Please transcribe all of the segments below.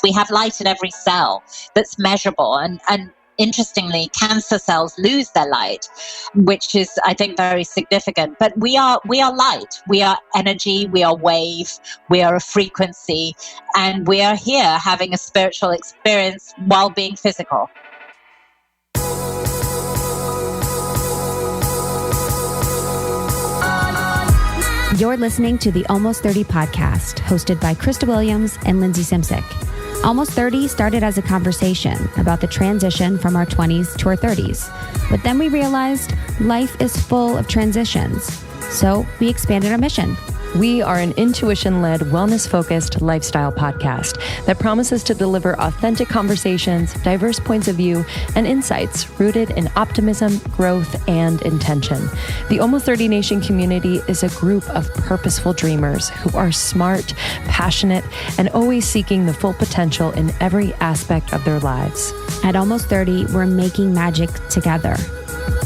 We have light in every cell that's measurable. And interestingly, cancer cells lose their light, which is, I think, very significant. But we are light. We are energy. We are wave. We are a frequency. And we are here having a spiritual experience while being physical. You're listening to the Almost 30 podcast, hosted by Krista Williams and Lindsay Simcik. Almost 30 started as a conversation about the transition from our 20s to our 30s. But then we realized life is full of transitions. So we expanded our mission. We are an intuition-led, wellness-focused lifestyle podcast that promises to deliver authentic conversations, diverse points of view, and insights rooted in optimism, growth, and intention. The Almost 30 Nation community is a group of purposeful dreamers who are smart, passionate, and always seeking the full potential in every aspect of their lives. At Almost 30, we're making magic together.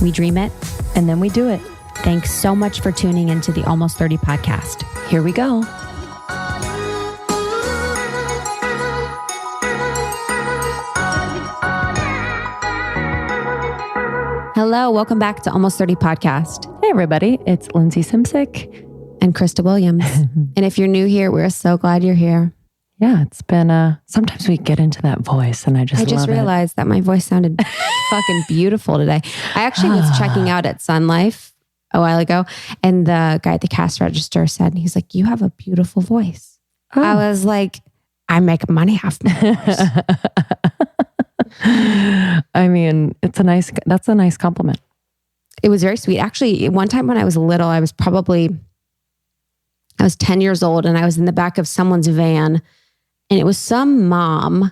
We dream it, and then we do it. Thanks so much for tuning into the Almost 30 podcast. Here we go. Hello, welcome back to Almost 30 podcast. Hey, everybody. It's Lindsay Simcik and Krista Williams. And if you're new here, we're so glad you're here. Yeah, it's been, sometimes we get into that voice and I just realized that my voice sounded fucking beautiful today. I actually was checking out at Sun Life a while ago, and the guy at the cash register said, he's like, you have a beautiful voice. Oh. I was like, I make money off my voice. I mean, that's a nice compliment. It was very sweet. Actually, one time when I was little, I was 10 years old, and I was in the back of someone's van, and it was some mom,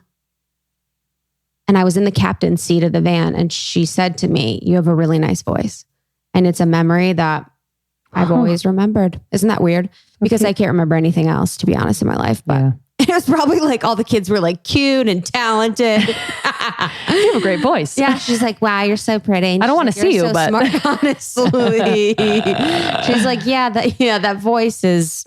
and I was in the captain's seat of the van, and she said to me, you have a really nice voice. And it's a memory that I've always remembered. Isn't that weird? Because I can't remember anything else, to be honest, in my life. But it was probably like all the kids were like cute and talented. You have a great voice. Yeah. She's like, wow, you're so pretty. And I don't want to see you, so but smart, honestly. She's like, that voice is,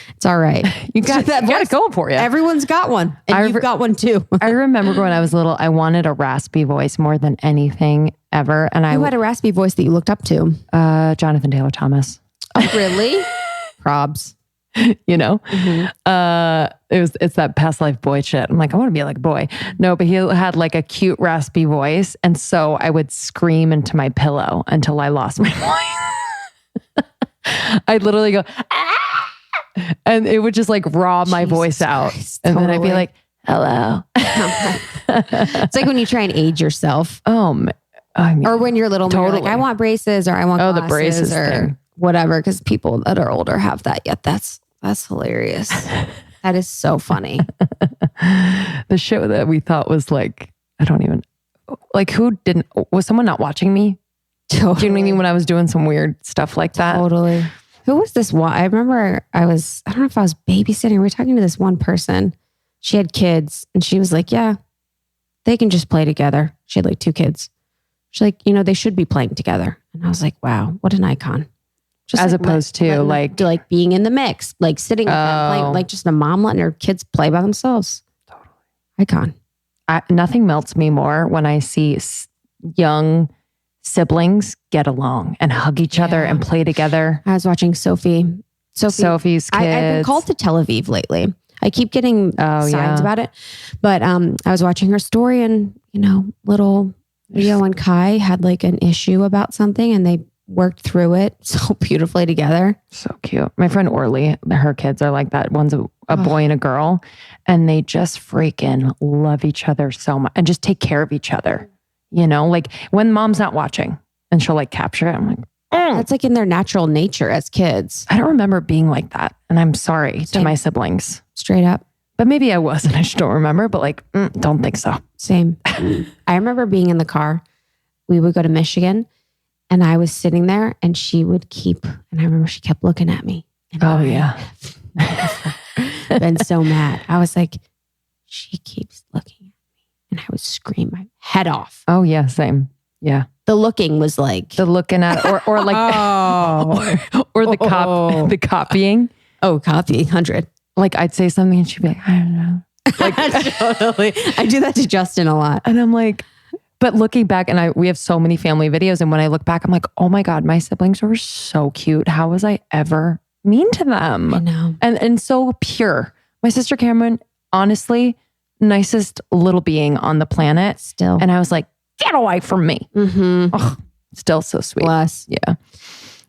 it's all right. You got it going for you. Everyone's got one. And you've got one too. I remember when I was little, I wanted a raspy voice more than anything ever. And Who had a raspy voice that you looked up to? Jonathan Taylor Thomas. Oh, really? Probs. You know? Mm-hmm. It's that past life boy shit. I'm like, I want to be like a boy. No, but he had like a cute raspy voice. And so I would scream into my pillow until I lost my voice. I'd literally go, ah! And it would just like rob my voice out. Christ, and then I'd be like, hello. It's like when you try and age yourself. I mean, or when you're little, totally. You're like, I want braces, or I want glasses, the braces or thing. Whatever. Because people that are older have that yet. That's hilarious. That is so funny. The show that we thought was like, was someone not watching me? Totally. Do you know what I mean? When I was doing some weird stuff like that. Totally. Who was this one? I remember I don't know if I was babysitting. We were talking to this one person. She had kids and she was like, yeah, they can just play together. She had like 2 kids. She's like, they should be playing together. And I was like, wow, what an icon. Just as opposed to like being in the mix, like sitting with them, playing, like just a mom letting her kids play by themselves. Totally. Icon. Nothing melts me more when I see young siblings get along and hug each other and play together. I was watching Sophie's kids. I've been called to Tel Aviv lately. I keep getting signs about it. But I was watching her story, and little Leo and Kai had like an issue about something, and they worked through it so beautifully together. So cute. My friend Orly, her kids are like that. One's a boy and a girl, and they just freaking love each other so much and just take care of each other. Like when mom's not watching and she'll like capture it. I'm like, that's like in their natural nature as kids. I don't remember being like that. And I'm sorry to my siblings. Straight up. But maybe I was and I just don't remember, but like, don't think so. Same. I remember being in the car. We would go to Michigan and I was sitting there and she kept looking at me. And yeah. Been so mad. I was like, she keeps looking at me. And I would scream my head off. Oh yeah, same. Yeah. The looking was like the looking at or like or the copying. Oh, copying 100. Like I'd say something and she'd be like, I don't know. Totally. I do that to Justin a lot. And I'm like, but looking back, and we have so many family videos. And when I look back, I'm like, oh my God, my siblings were so cute. How was I ever mean to them? I know. And so pure. My sister Cameron, honestly, nicest little being on the planet. Still. And I was like, get away from me. Oh, still so sweet. Bless. Yeah.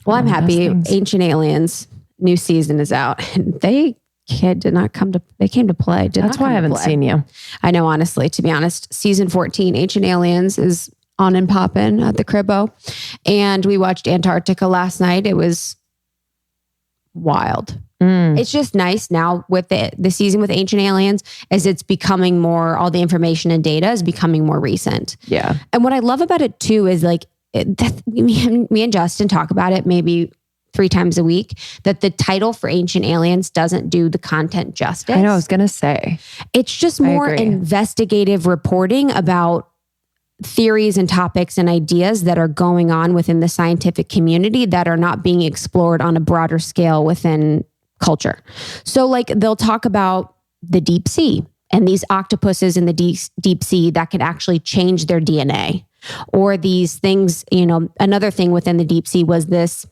Well, I'm happy. Ancient Aliens new season is out. And they came to play. That's why I haven't seen you. I know, honestly, to be honest, season 14, Ancient Aliens is on and popping at the Cribbo. And we watched Antarctica last night. It was wild. It's just nice now with the season with Ancient Aliens as it's becoming more, all the information and data is becoming more recent. Yeah. And what I love about it too is like, me and Justin talk about it maybe 3 times a week, that the title for Ancient Aliens doesn't do the content justice. I know, I was going to say. It's just more investigative reporting about theories and topics and ideas that are going on within the scientific community that are not being explored on a broader scale within culture. So like they'll talk about the deep sea and these octopuses in the deep sea that can actually change their DNA, or these things, another thing within the deep sea was this,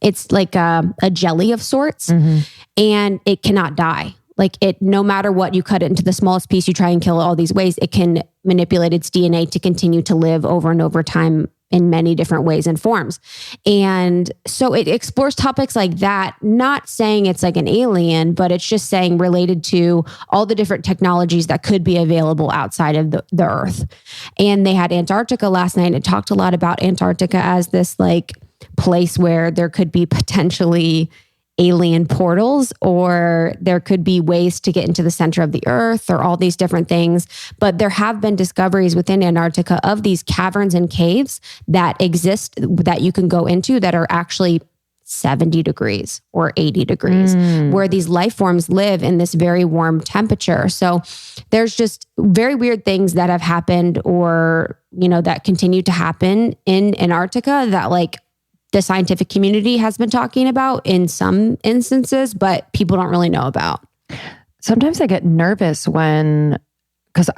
it's like a jelly of sorts, and it cannot die. Like no matter what, you cut it into the smallest piece, you try and kill it all these ways, it can manipulate its DNA to continue to live over and over time in many different ways and forms. And so it explores topics like that, not saying it's like an alien, but it's just saying related to all the different technologies that could be available outside of the Earth. And they had Antarctica last night, and it talked a lot about Antarctica as this like place where there could be potentially alien portals, or there could be ways to get into the center of the Earth, or all these different things. But there have been discoveries within Antarctica of these caverns and caves that exist that you can go into that are actually 70 degrees or 80 degrees, where these life forms live in this very warm temperature. So there's just very weird things that have happened, or, that continue to happen in Antarctica that like the scientific community has been talking about in some instances, but people don't really know about. Sometimes I get nervous because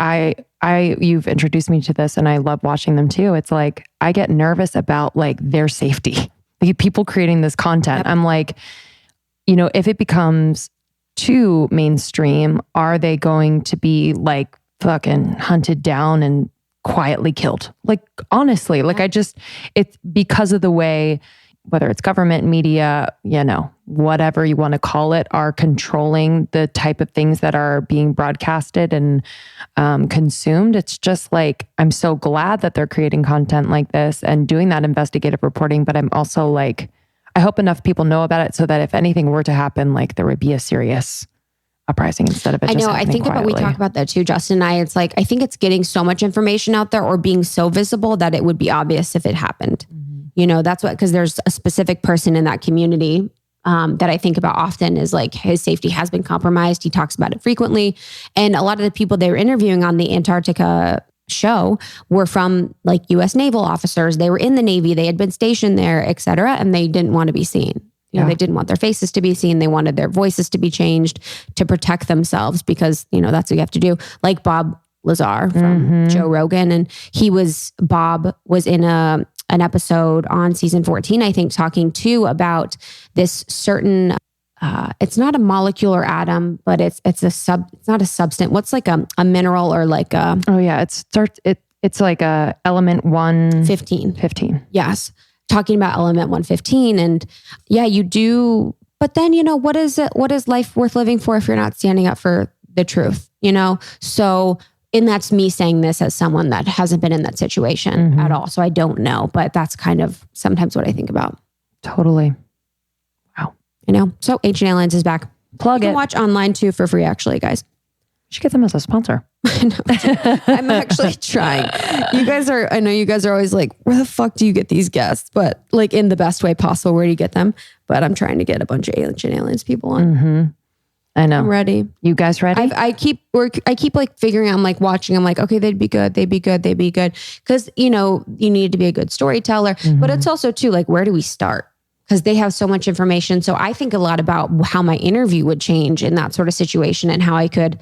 you've introduced me to this and I love watching them too. It's like, I get nervous about like their safety, like people creating this content. Yep. I'm like, if it becomes too mainstream, are they going to be like fucking hunted down and quietly killed? Like, honestly, like it's because of the way, whether it's government, media, whatever you want to call it, are controlling the type of things that are being broadcasted and consumed. It's just like, I'm so glad that they're creating content like this and doing that investigative reporting. But I'm also like, I hope enough people know about it so that if anything were to happen, like there would be a serious uprising instead of it. I know. I think we talk about that too, Justin and I. It's like, I think it's getting so much information out there or being so visible that it would be obvious if it happened. That's what, because there's a specific person in that community that I think about often is like his safety has been compromised. He talks about it frequently. And a lot of the people they were interviewing on the Antarctica show were from like US naval officers. They were in the Navy. They had been stationed there, et cetera. And they didn't want to be seen. They didn't want their faces to be seen. They wanted their voices to be changed to protect themselves because, that's what you have to do. Like Bob Lazar from Joe Rogan. And Bob was in an episode on season 14, I think, talking too about this certain, it's not a molecular atom, but it's not a substance. What's like a mineral or like a... Oh yeah. It's like a element 115. 15. Yes. Talking about element 115, and yeah, you do. But then, what is it? What is life worth living for if you're not standing up for the truth? So, and that's me saying this as someone that hasn't been in that situation at all. So I don't know, but that's kind of sometimes what I think about. Totally. Wow. So Ancient Aliens is back. Plug you it. can watch online too for free, actually, guys. You should get them as a sponsor. I'm actually trying. I know you guys are always like, where the fuck do you get these guests? But like in the best way possible, where do you get them? But I'm trying to get a bunch of Ancient Aliens people on. I know. I'm ready. You guys ready? I keep like figuring out, I'm like watching, I'm like, okay, they'd be good. Cause you need to be a good storyteller, but it's also too, like, where do we start? Because they have so much information. So I think a lot about how my interview would change in that sort of situation and how I could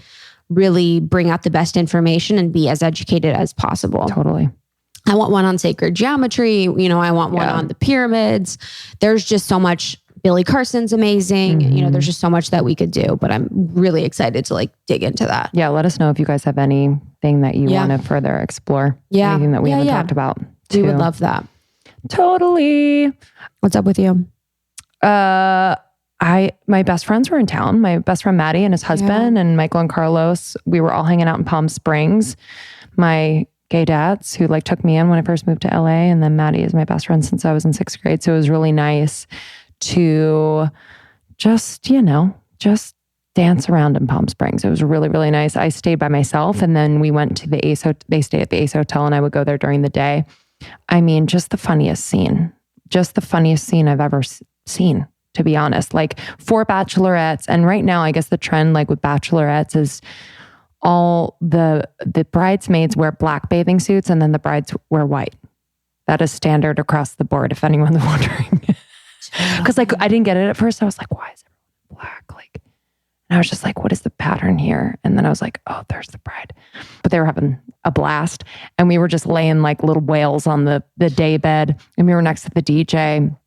really bring out the best information and be as educated as possible. Totally. I want one on sacred geometry. I want one on the pyramids. There's just so much. Billy Carson's amazing. There's just so much that we could do, but I'm really excited to like dig into that. Yeah. Let us know if you guys have anything that you want to further explore. Yeah. Anything that we haven't talked about. We would love that. Totally. What's up with you? My best friends were in town. My best friend Maddie and his husband and Michael and Carlos, we were all hanging out in Palm Springs. My gay dads who like took me in when I first moved to LA. And then Maddie is my best friend since I was in 6th grade. So it was really nice to just dance around in Palm Springs. It was really, really nice. I stayed by myself and then we went to the Ace. They stay at the Ace Hotel and I would go there during the day. I mean, just the funniest scene I've ever seen, to be honest. Like 4 bachelorettes. And right now, I guess the trend like with bachelorettes is all the bridesmaids wear black bathing suits and then the brides wear white. That is standard across the board, if anyone's wondering. Because like I didn't get it at first. I was like, why is everyone black? Like, and I was just like, what is the pattern here? And then I was like, oh, there's the bride. But they were having a blast. And we were just laying like little whales on the day bed. And we were next to the DJ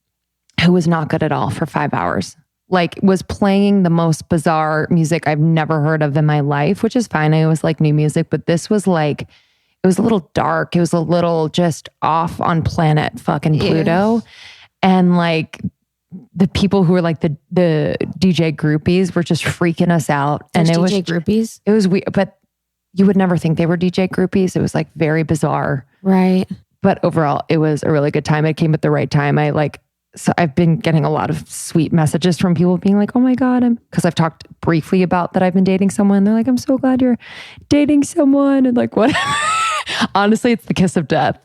who was not good at all for 5 hours. Like was playing the most bizarre music I've never heard of in my life, which is fine. I always like new music, but this was like, it was a little dark. It was a little just off on planet fucking Pluto. Yeah. And like the people who were like the DJ groupies were just freaking us out. There's and it DJ groupies? It was weird, but you would never think they were DJ groupies. It was like very bizarre. Right. But overall, it was a really good time. It came at the right time. So I've been getting a lot of sweet messages from people being like, oh my God, because I've talked briefly about that I've been dating someone. They're like, I'm so glad you're dating someone. And like, what? Honestly, it's the kiss of death.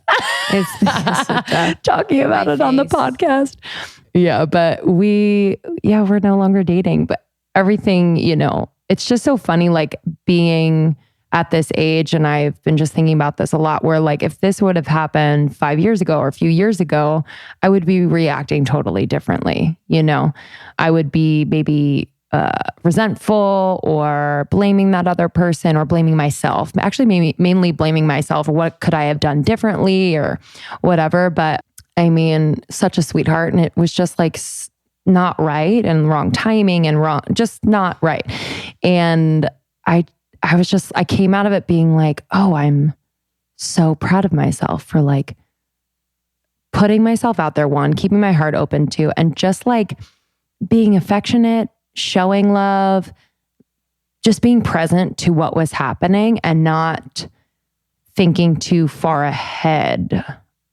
It's the kiss of death. Talking about it on the podcast. Yeah, but we're no longer dating, but everything, it's just so funny, like being at this age. And I've been just thinking about this a lot where like, if this would have happened 5 years ago or a few years ago, I would be reacting totally differently. I would be maybe resentful or blaming that other person or blaming myself. Actually, mainly blaming myself or what could I have done differently or whatever. But I mean, such a sweetheart. And it was just like not right and wrong timing and just not right. And I came out of it being like, oh, I'm so proud of myself for like putting myself out there, one, keeping my heart open to, and just like being affectionate, showing love, just being present to what was happening and not thinking too far ahead.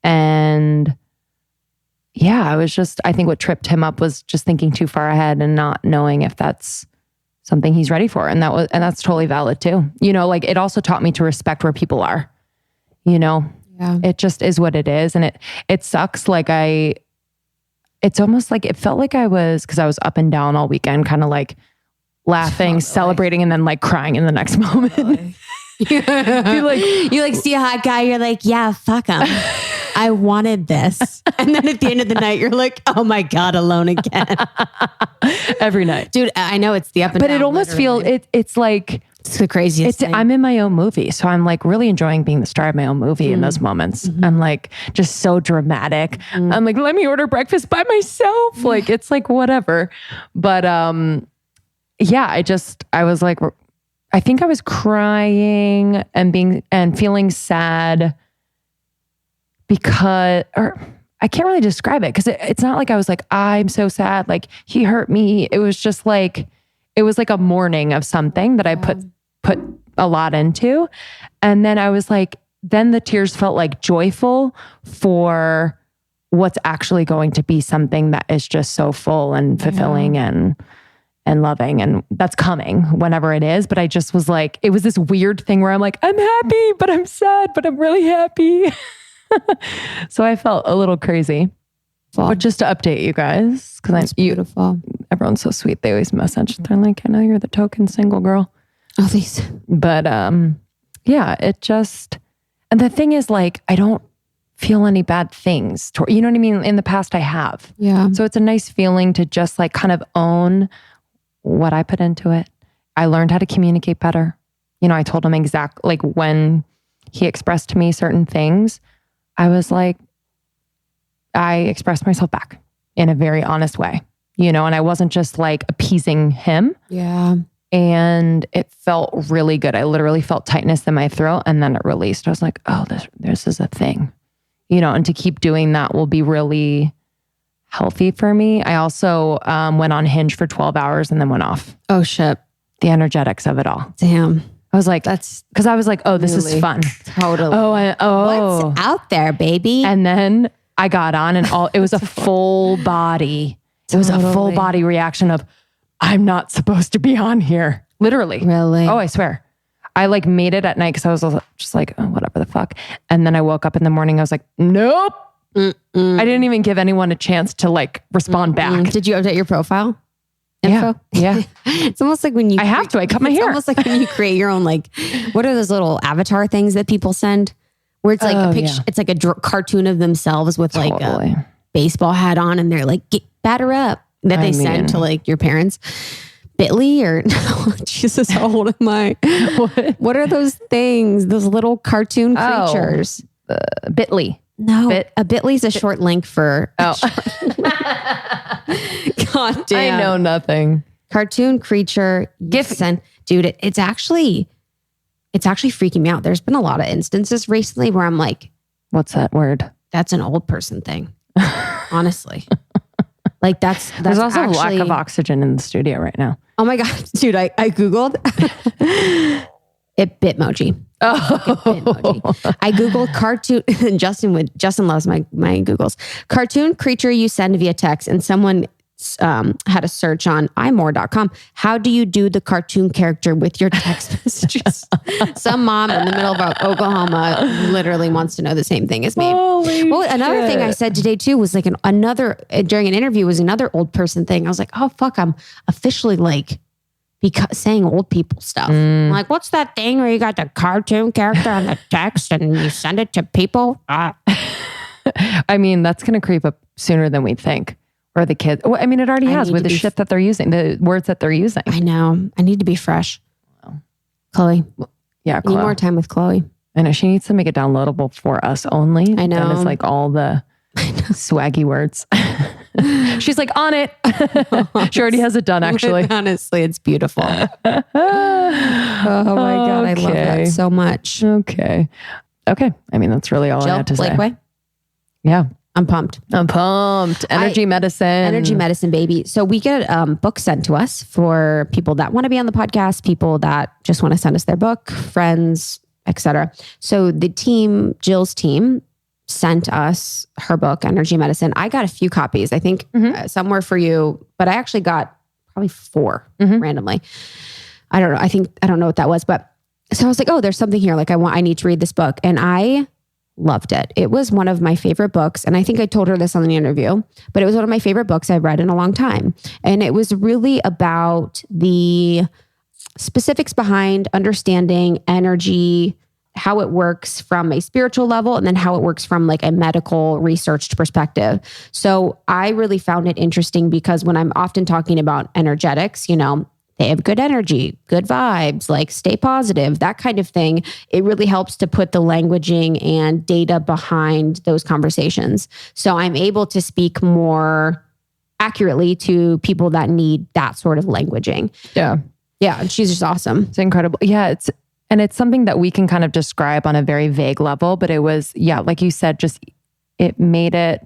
And yeah, I think what tripped him up was just thinking too far ahead and not knowing if that's something he's ready for. And that's totally valid too. Like it also taught me to respect where people are, Yeah. It just is what it is. And it sucks. Like it's almost like it felt like I was, because I was up and down all weekend, kind of like laughing, celebrating, and then like crying in the next moment. You like see a hot guy, you're like, yeah, fuck him. I wanted this. And then at the end of the night, you're like, oh my God, alone again. Every night. Dude, I know it's the up and down. But it almost feels, it's like, it's the craziest thing. I'm in my own movie. So I'm like really enjoying being the star of my own movie in those moments. Mm-hmm. I'm like just so dramatic. Mm-hmm. I'm like, let me order breakfast by myself. Like, it's like whatever. But yeah, I was like, I think I was crying and feeling sad because, or I can't really describe it because it's not like I was like, I'm so sad. Like he hurt me. It was just like, it was like a mourning of something that I put a lot into. And then I was like, then the tears felt like joyful for what's actually going to be something that is just so full and fulfilling and loving. And that's coming whenever it is. But I just was like, it was this weird thing where I'm like, I'm happy, but I'm sad, but I'm really happy. So I felt a little crazy. But just to update you guys, because beautiful. Everyone's so sweet. They always message. They're like, I know you're the token single girl. Oh, these. But yeah, it just, and the thing is like, I don't feel any bad things. You know what I mean? In the past I have. Yeah. So it's a nice feeling to just like kind of own what I put into it. I learned how to communicate better. I told him like when he expressed to me certain things, I was like, I expressed myself back in a very honest way, and I wasn't just like appeasing him. Yeah. And it felt really good. I literally felt tightness in my throat and then it released. I was like, oh, this is a thing, and to keep doing that will be really healthy for me. I also went on Hinge for 12 hours and then went off. Oh, shit. The energetics of it all. Damn. I was like, because I was like, oh, this is fun. Totally. What's out there, baby? And then I got on and it was a full body. It was a full body reaction of, I'm not supposed to be on here. Literally. Really? Oh, I swear. I like made it at night because I was just like, oh, whatever the fuck. And then I woke up in the morning. I was like, nope. I didn't even give anyone a chance to like respond back. Did you update your profile info? Yeah. It's almost like when you... I have to. I cut my hair. It's almost like when you create your own, like, what are those little avatar things that people send? Where it's like a picture, it's like a cartoon of themselves with like a baseball hat on and they're like, batter up. That they send to like your parents. Bitly or Jesus, how old am I? What are those things? Those little cartoon creatures? Bitly. No, a Bitly is a short link for. Oh, God damn! I know nothing. Cartoon creature. Dude. It's actually freaking me out. There's been a lot of instances recently where I'm like, what's that word? That's an old person thing. Honestly. Like that's there's also a lack of oxygen in the studio right now. Oh my God, dude, I Googled it Bitmoji. Bitmoji. I Googled cartoon and Justin loves my Googles. Cartoon creature you send via text, and someone had a search on imore.com. How do you do the cartoon character with your text messages? Some mom in the middle of Oklahoma literally wants to know the same thing as me. Another thing I said today too was like during an interview was another old person thing. I was like, oh fuck, I'm officially like saying old people stuff. I'm like, what's that thing where you got the cartoon character on the text and you send it to people? I mean, that's going to creep up sooner than we think. Or the kids. Well, I mean, it already has with the shit that they're using, the words that they're using. I know. I need to be fresh. Chloe. Yeah, Chloe. Need more time with Chloe. I know. She needs to make it downloadable for us only. I know. That is like all the swaggy words. She's like, on it. She already has it done, actually. Honestly, it's beautiful. Oh my God. I love that so much. Okay. I mean, that's really all I had to say. Blakeway? Yeah. I'm pumped. Energy medicine, baby. So we get books sent to us for people that want to be on the podcast, people that just want to send us their book, friends, etc. So the team, Jill's team, sent us her book, Energy Medicine. I got a few copies. I think some were for you, but I actually got probably 4 randomly. I don't know. I don't know what that was, but so I was like, oh, there's something here. Like I need to read this book. And I loved it. It was one of my favorite books. And I think I told her this on the interview, but it was one of my favorite books I've read in a long time. And it was really about the specifics behind understanding energy, how it works from a spiritual level, and then how it works from like a medical researched perspective. So I really found it interesting because when I'm often talking about energetics, they have good energy, good vibes, like stay positive, that kind of thing. It really helps to put the languaging and data behind those conversations. So I'm able to speak more accurately to people that need that sort of languaging. Yeah. Yeah. And she's just awesome. It's incredible. Yeah. It's something that we can kind of describe on a very vague level, but it was, like you said, just, it made it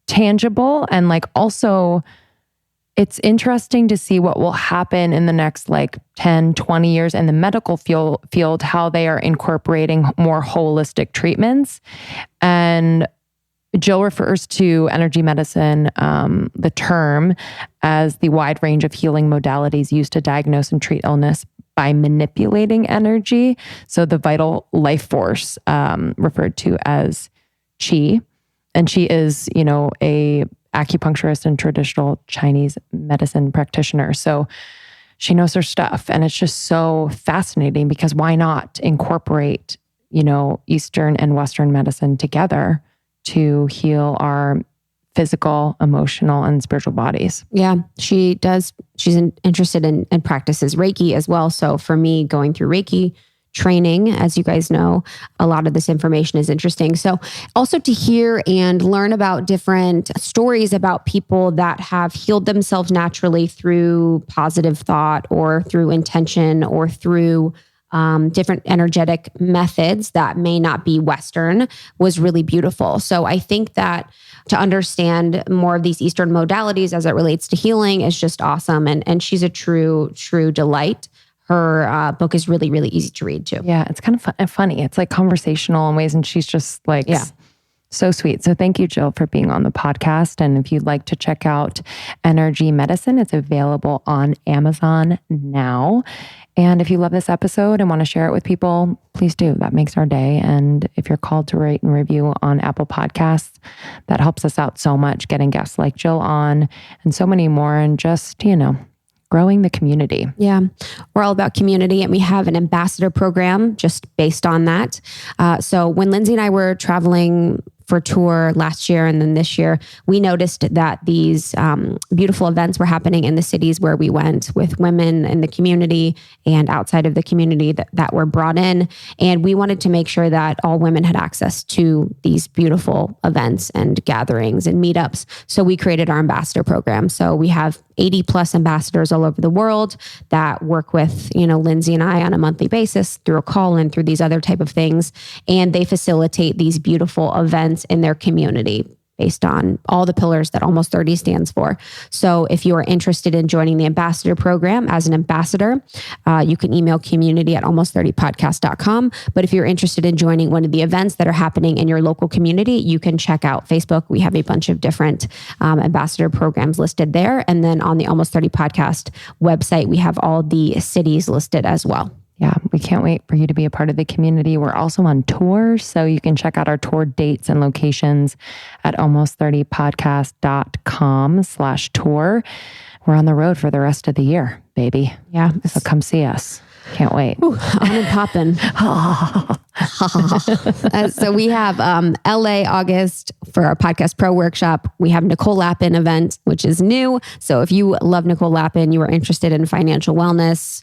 tangible and like also it's interesting to see what will happen in the next like 10, 20 years in the medical field, how they are incorporating more holistic treatments. And Jill refers to energy medicine, the term, as the wide range of healing modalities used to diagnose and treat illness by manipulating energy. So the vital life force, referred to as qi. And she is, a acupuncturist and traditional Chinese medicine practitioner. So she knows her stuff. And it's just so fascinating because why not incorporate, Eastern and Western medicine together to heal our physical, emotional, and spiritual bodies. Yeah, she does. She's interested in and practices Reiki as well. So for me, going through Reiki training, as you guys know, a lot of this information is interesting. So also to hear and learn about different stories about people that have healed themselves naturally through positive thought or through intention or through different energetic methods that may not be Western was really beautiful. So I think that to understand more of these Eastern modalities as it relates to healing is just awesome. And she's a true delight. Her book is really, really easy to read too. Yeah, it's kind of funny. It's like conversational in ways, and she's just like so sweet. So thank you, Jill, for being on the podcast. And if you'd like to check out Energy Medicine, it's available on Amazon now. And if you love this episode and want to share it with people, please do. That makes our day. And if you're called to rate and review on Apple Podcasts, that helps us out so much, getting guests like Jill on and so many more, and just, growing the community. Yeah, we're all about community, and we have an ambassador program just based on that. So when Lindsay and I were traveling for tour last year and then this year, we noticed that these beautiful events were happening in the cities where we went with women in the community and outside of the community that were brought in. And we wanted to make sure that all women had access to these beautiful events and gatherings and meetups. So we created our ambassador program. So we have 80 plus ambassadors all over the world that work with, Lindsay and I on a monthly basis through a call and through these other type of things. And they facilitate these beautiful events in their community based on all the pillars that Almost 30 stands for. So if you are interested in joining the ambassador program as an ambassador, you can email community@almost30podcast.com. But if you're interested in joining one of the events that are happening in your local community, you can check out Facebook. We have a bunch of different ambassador programs listed there. And then on the Almost 30 podcast website, we have all the cities listed as well. Yeah, we can't wait for you to be a part of the community. We're also on tour, so you can check out our tour dates and locations at almost30podcast.com/tour. We're on the road for the rest of the year, baby. Yeah. So come see us. Can't wait. Ooh, on and popping. So we have LA August for our Podcast Pro workshop. We have Nicole Lapin event, which is new. So if you love Nicole Lapin, you are interested in financial wellness,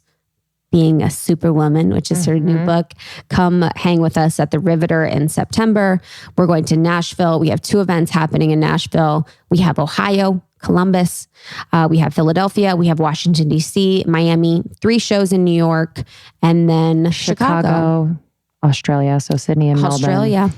being a superwoman, which is her new book, come hang with us at the Riveter in September. We're going to Nashville. We have 2 events happening in Nashville. We have Ohio, Columbus. We have Philadelphia. We have Washington, D.C., Miami, 3 shows in New York, and then Chicago. Australia. So Sydney and Melbourne. Australia.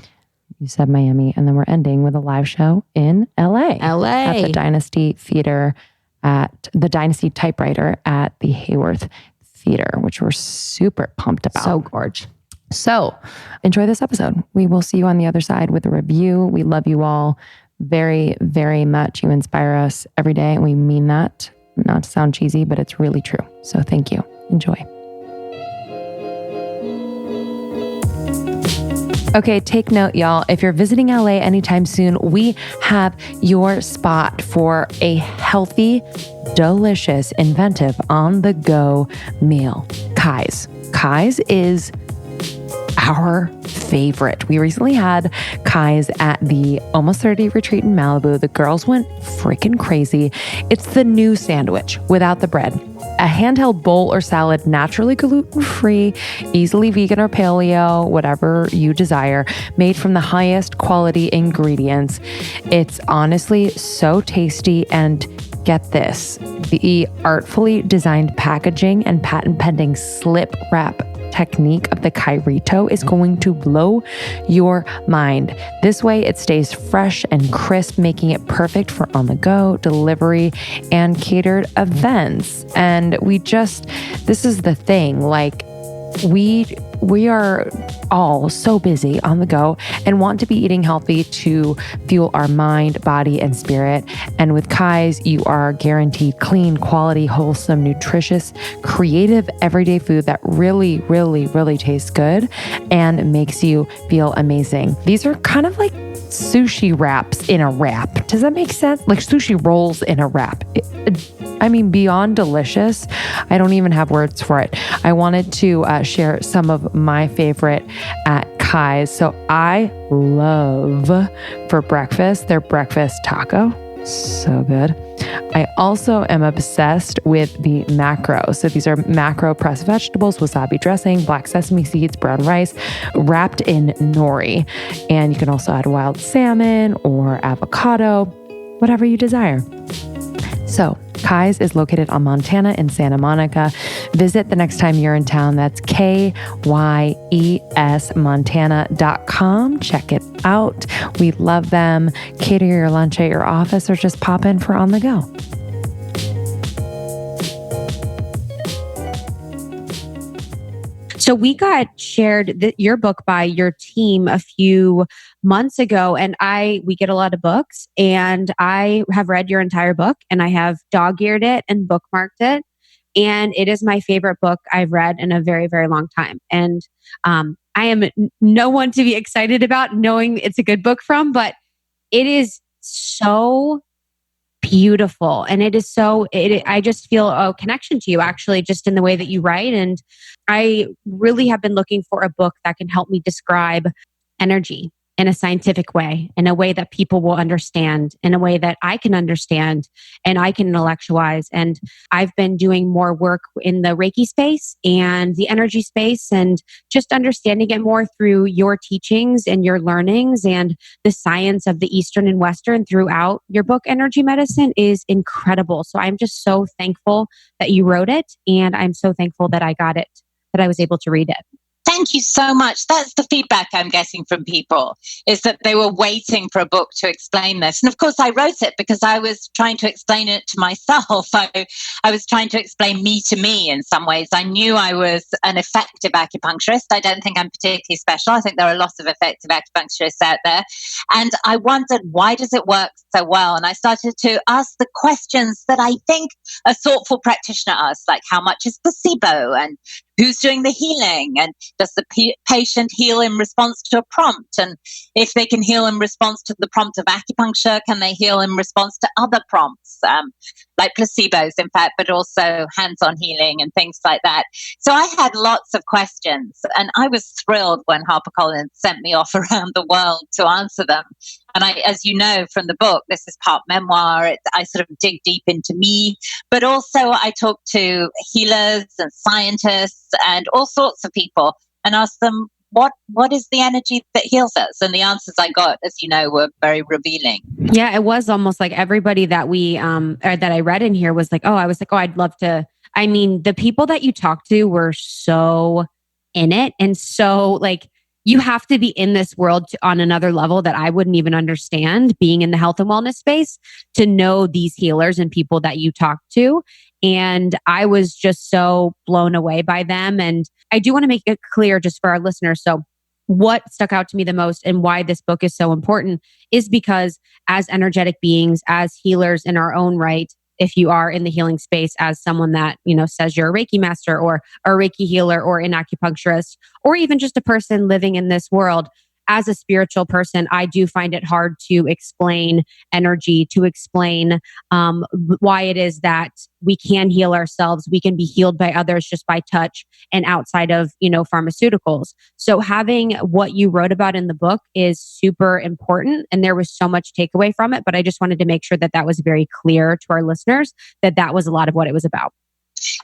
You said Miami. And then we're ending with a live show in LA. At the Dynasty Theater, at the Dynasty Typewriter at the Hayworth Theater, which we're super pumped about. So gorge. So enjoy this episode. We will see you on the other side with a review. We love you all very, very much. You inspire us every day, and we mean that. Not to sound cheesy, but it's really true. So thank you. Enjoy. Okay, take note, y'all. If you're visiting LA anytime soon, we have your spot for a healthy, delicious, inventive, on-the-go meal. Kai's. Kai's is our favorite. We recently had Kai's at the Almost 30 retreat in Malibu. The girls went freaking crazy. It's the new sandwich without the bread. A handheld bowl or salad, naturally gluten-free, easily vegan or paleo, whatever you desire, made from the highest quality ingredients. It's honestly so tasty, and get this, the artfully designed packaging and patent-pending slip wrap technique of the Kairito is going to blow your mind. This way it stays fresh and crisp, making it perfect for on-the-go, delivery, and catered events. And this is the thing, like we are all so busy on the go and want to be eating healthy to fuel our mind, body, and spirit. And with Kai's, you are guaranteed clean, quality, wholesome, nutritious, creative, everyday food that really, really, really tastes good and makes you feel amazing. These are kind of like sushi wraps in a wrap. Does that make sense? Like sushi rolls in a wrap. beyond delicious. I don't even have words for it. I wanted to share some of my favorite at Kai's. So I love for breakfast their breakfast taco. So good. I also am obsessed with the macro. So these are macro pressed vegetables, wasabi dressing, black sesame seeds, brown rice, wrapped in nori. And you can also add wild salmon or avocado, whatever you desire. So Kai's is located on Montana in Santa Monica. Visit the next time you're in town. That's KYESmontana.com. Check it out. We love them. Cater your lunch at your office or just pop in for on the go. So we got shared your book by your team a few months ago, and we get a lot of books, and I have read your entire book, and I have dog-eared it and bookmarked it, and it is my favorite book I've read in a very, very long time. And I am no one to be excited about knowing it's a good book from, but it is so beautiful. And it is so, I just feel a connection to you actually, just in the way that you write. And I really have been looking for a book that can help me describe energy in a scientific way, in a way that people will understand, in a way that I can understand and I can intellectualize. And I've been doing more work in the Reiki space and the energy space, and just understanding it more through your teachings and your learnings, and the science of the Eastern and Western throughout your book, Energy Medicine, is incredible. So I'm just so thankful that you wrote it, and I'm so thankful that I got it, that I was able to read it. Thank you so much. That's the feedback I'm getting from people, is that they were waiting for a book to explain this. And of course, I wrote it because I was trying to explain it to myself. I was trying to explain me to me in some ways. I knew I was an effective acupuncturist. I don't think I'm particularly special. I think there are lots of effective acupuncturists out there. And I wondered, why does it work so well? And I started to ask the questions that I think a thoughtful practitioner asks, like how much is placebo, and who's doing the healing, and does the patient heal in response to a prompt? And if they can heal in response to the prompt of acupuncture, can they heal in response to other prompts, like placebos, in fact, but also hands-on healing and things like that? So I had lots of questions, and I was thrilled when HarperCollins sent me off around the world to answer them. And I, as you know from the book, this is part memoir. I sort of dig deep into me, but also I talk to healers and scientists and all sorts of people and ask them, what is the energy that heals us? And the answers I got, as you know, were very revealing. Yeah, it was almost like everybody that we or that I read in here was like, oh, I'd love to. I mean, the people that you talked to were so in it, and so like, you have to be in this world on another level that I wouldn't even understand, being in the health and wellness space, to know these healers and people that you talk to. And I was just so blown away by them. And I do want to make it clear just for our listeners. So what stuck out to me the most and why this book is so important is because as energetic beings, as healers in our own right, if you are in the healing space as someone that, says you're a Reiki master or a Reiki healer or an acupuncturist, or even just a person living in this world, as a spiritual person, I do find it hard to explain energy, to explain why it is that we can heal ourselves. We can be healed by others just by touch and outside of, pharmaceuticals. So having what you wrote about in the book is super important. And there was so much takeaway from it. But I just wanted to make sure that that was very clear to our listeners, that that was a lot of what it was about.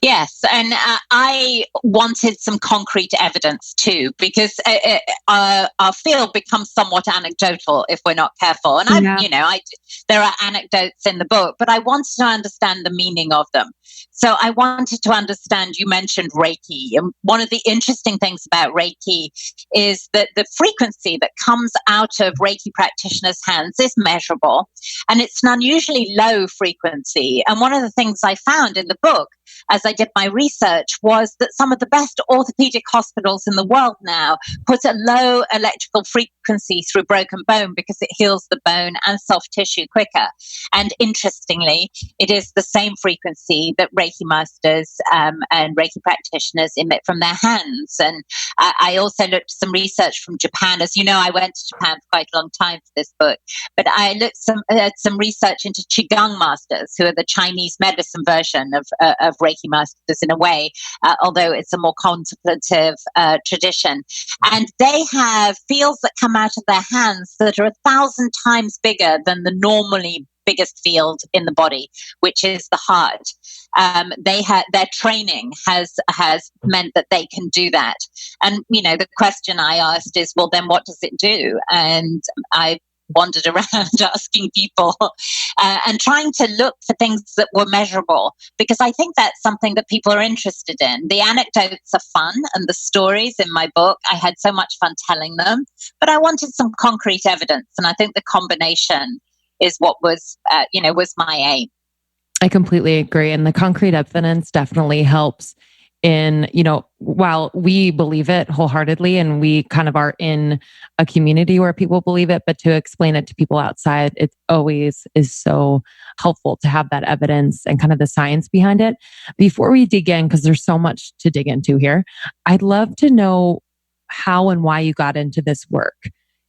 Yes, and I wanted some concrete evidence too, because our field becomes somewhat anecdotal if we're not careful. And there are anecdotes in the book, but I wanted to understand the meaning of them. So I wanted to understand, you mentioned Reiki. And one of the interesting things about Reiki is that the frequency that comes out of Reiki practitioners' hands is measurable, and it's an unusually low frequency. And one of the things I found in the book as I did my research was that some of the best orthopedic hospitals in the world now put a low electrical frequency through broken bone because it heals the bone and soft tissue quicker. And interestingly, it is the same frequency that Reiki masters and Reiki practitioners emit from their hands. And I also looked at some research from Japan. As you know, I went to Japan for quite a long time for this book, but I looked at some research into Qigong masters, who are the Chinese medicine version of Reiki masters in a way, although it's a more contemplative tradition. And they have fields that come out of their hands that are 1,000 times bigger than the normally biggest field in the body, which is the heart. Their training has meant that they can do that. And, you know, the question I asked is, well, then what does it do? And I wandered around asking people and trying to look for things that were measurable, because I think that's something that people are interested in. The anecdotes are fun, and the stories in my book, I had so much fun telling them, but I wanted some concrete evidence. And I think the combination is what was my aim. I completely agree. And the concrete evidence definitely helps in, you know, while we believe it wholeheartedly and we kind of are in a community where people believe it, but to explain it to people outside, it always is so helpful to have that evidence and kind of the science behind it. Before we dig in, because there's so much to dig into here, I'd love to know how and why you got into this work.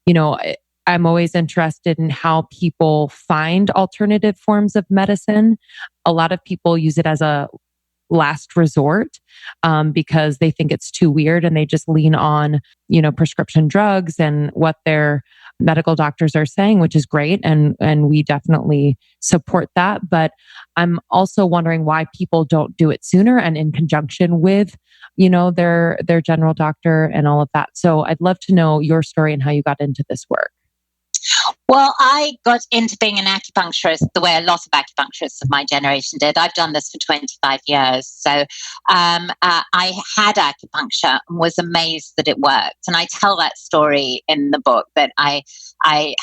You know, I'm always interested in how people find alternative forms of medicine. A lot of people use it as a last resort because they think it's too weird and they just lean on, you know, prescription drugs and what their medical doctors are saying, which is great. And we definitely support that. But I'm also wondering why people don't do it sooner and in conjunction with, you know, their general doctor and all of that. So I'd love to know your story and how you got into this work. Well, I got into being an acupuncturist the way a lot of acupuncturists of my generation did. I've done this for 25 years. So I had acupuncture and was amazed that it worked. And I tell that story in the book, that I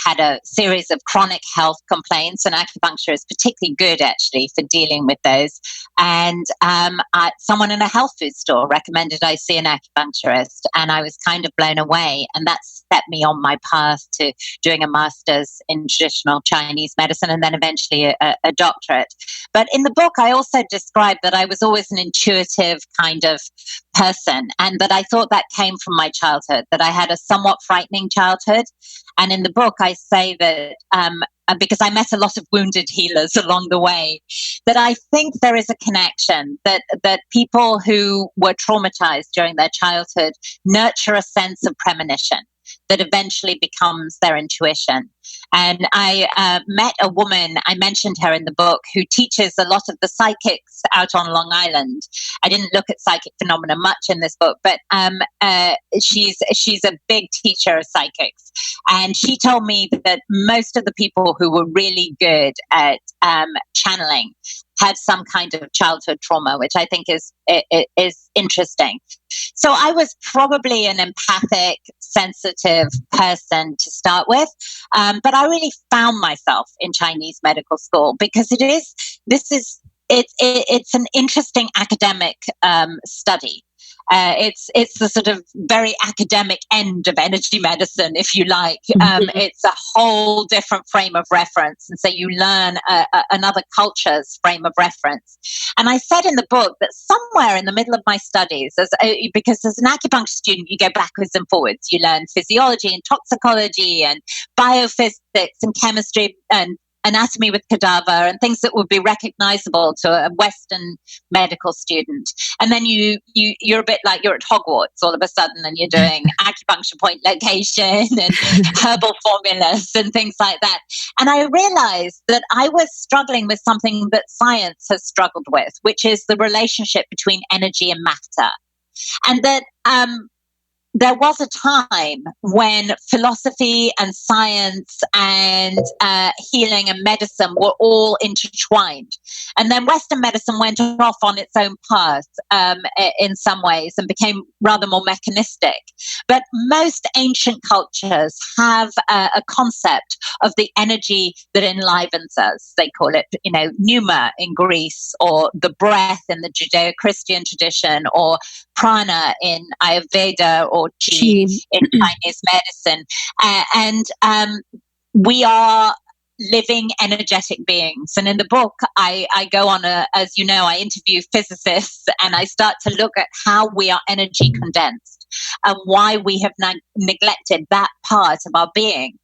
had a series of chronic health complaints, and acupuncture is particularly good actually for dealing with those. And someone in a health food store recommended I see an acupuncturist, and I was kind of blown away. And that set me on my path to doing a master's in traditional Chinese medicine and then eventually a doctorate. But in the book, I also described that I was always an intuitive kind of person, and that I thought that came from my childhood, that I had a somewhat frightening childhood. And in the book, I say that because I met a lot of wounded healers along the way, that I think there is a connection, that people who were traumatized during their childhood nurture a sense of premonition that eventually becomes their intuition. And I met a woman, I mentioned her in the book, who teaches a lot of the psychics out on Long Island. I didn't look at psychic phenomena much in this book, but she's a big teacher of psychics. And she told me that most of the people who were really good at channeling had some kind of childhood trauma, which I think is interesting. So I was probably an empathic, sensitive person to start with, but I really found myself in Chinese medical school because it's an interesting academic study. It's the sort of very academic end of energy medicine, if you like. It's a whole different frame of reference. And so you learn another culture's frame of reference. And I said in the book that somewhere in the middle of my studies, because as an acupuncture student, you go backwards and forwards. You learn physiology and toxicology and biophysics and chemistry and anatomy with cadaver and things that would be recognizable to a Western medical student. And then you're a bit like you're at Hogwarts all of a sudden, and you're doing acupuncture point location and herbal formulas and things like that. And I realized that I was struggling with something that science has struggled with, which is the relationship between energy and matter. And that there was a time when philosophy and science and healing and medicine were all intertwined. And then Western medicine went off on its own path in some ways and became rather more mechanistic. But most ancient cultures have a concept of the energy that enlivens us. They call it, pneuma in Greece, or the breath in the Judeo-Christian tradition, or prana in Ayurveda, or qi in Chinese medicine. And we are living energetic beings. And in the book, I go on as you know, I interview physicists, and I start to look at how we are energy condensed and why we have neglected that part of our being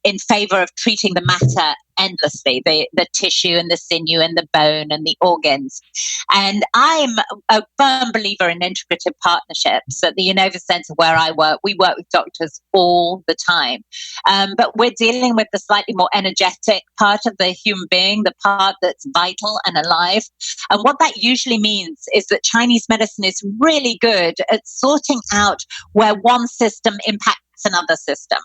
in favor of treating the matter endlessly, the tissue and the sinew and the bone and the organs. And I'm a firm believer in integrative partnerships. At the Innova Center where I work, we work with doctors all the time. But we're dealing with the slightly more energetic part of the human being, the part that's vital and alive. And what that usually means is that Chinese medicine is really good at sorting out where one system impacts another system.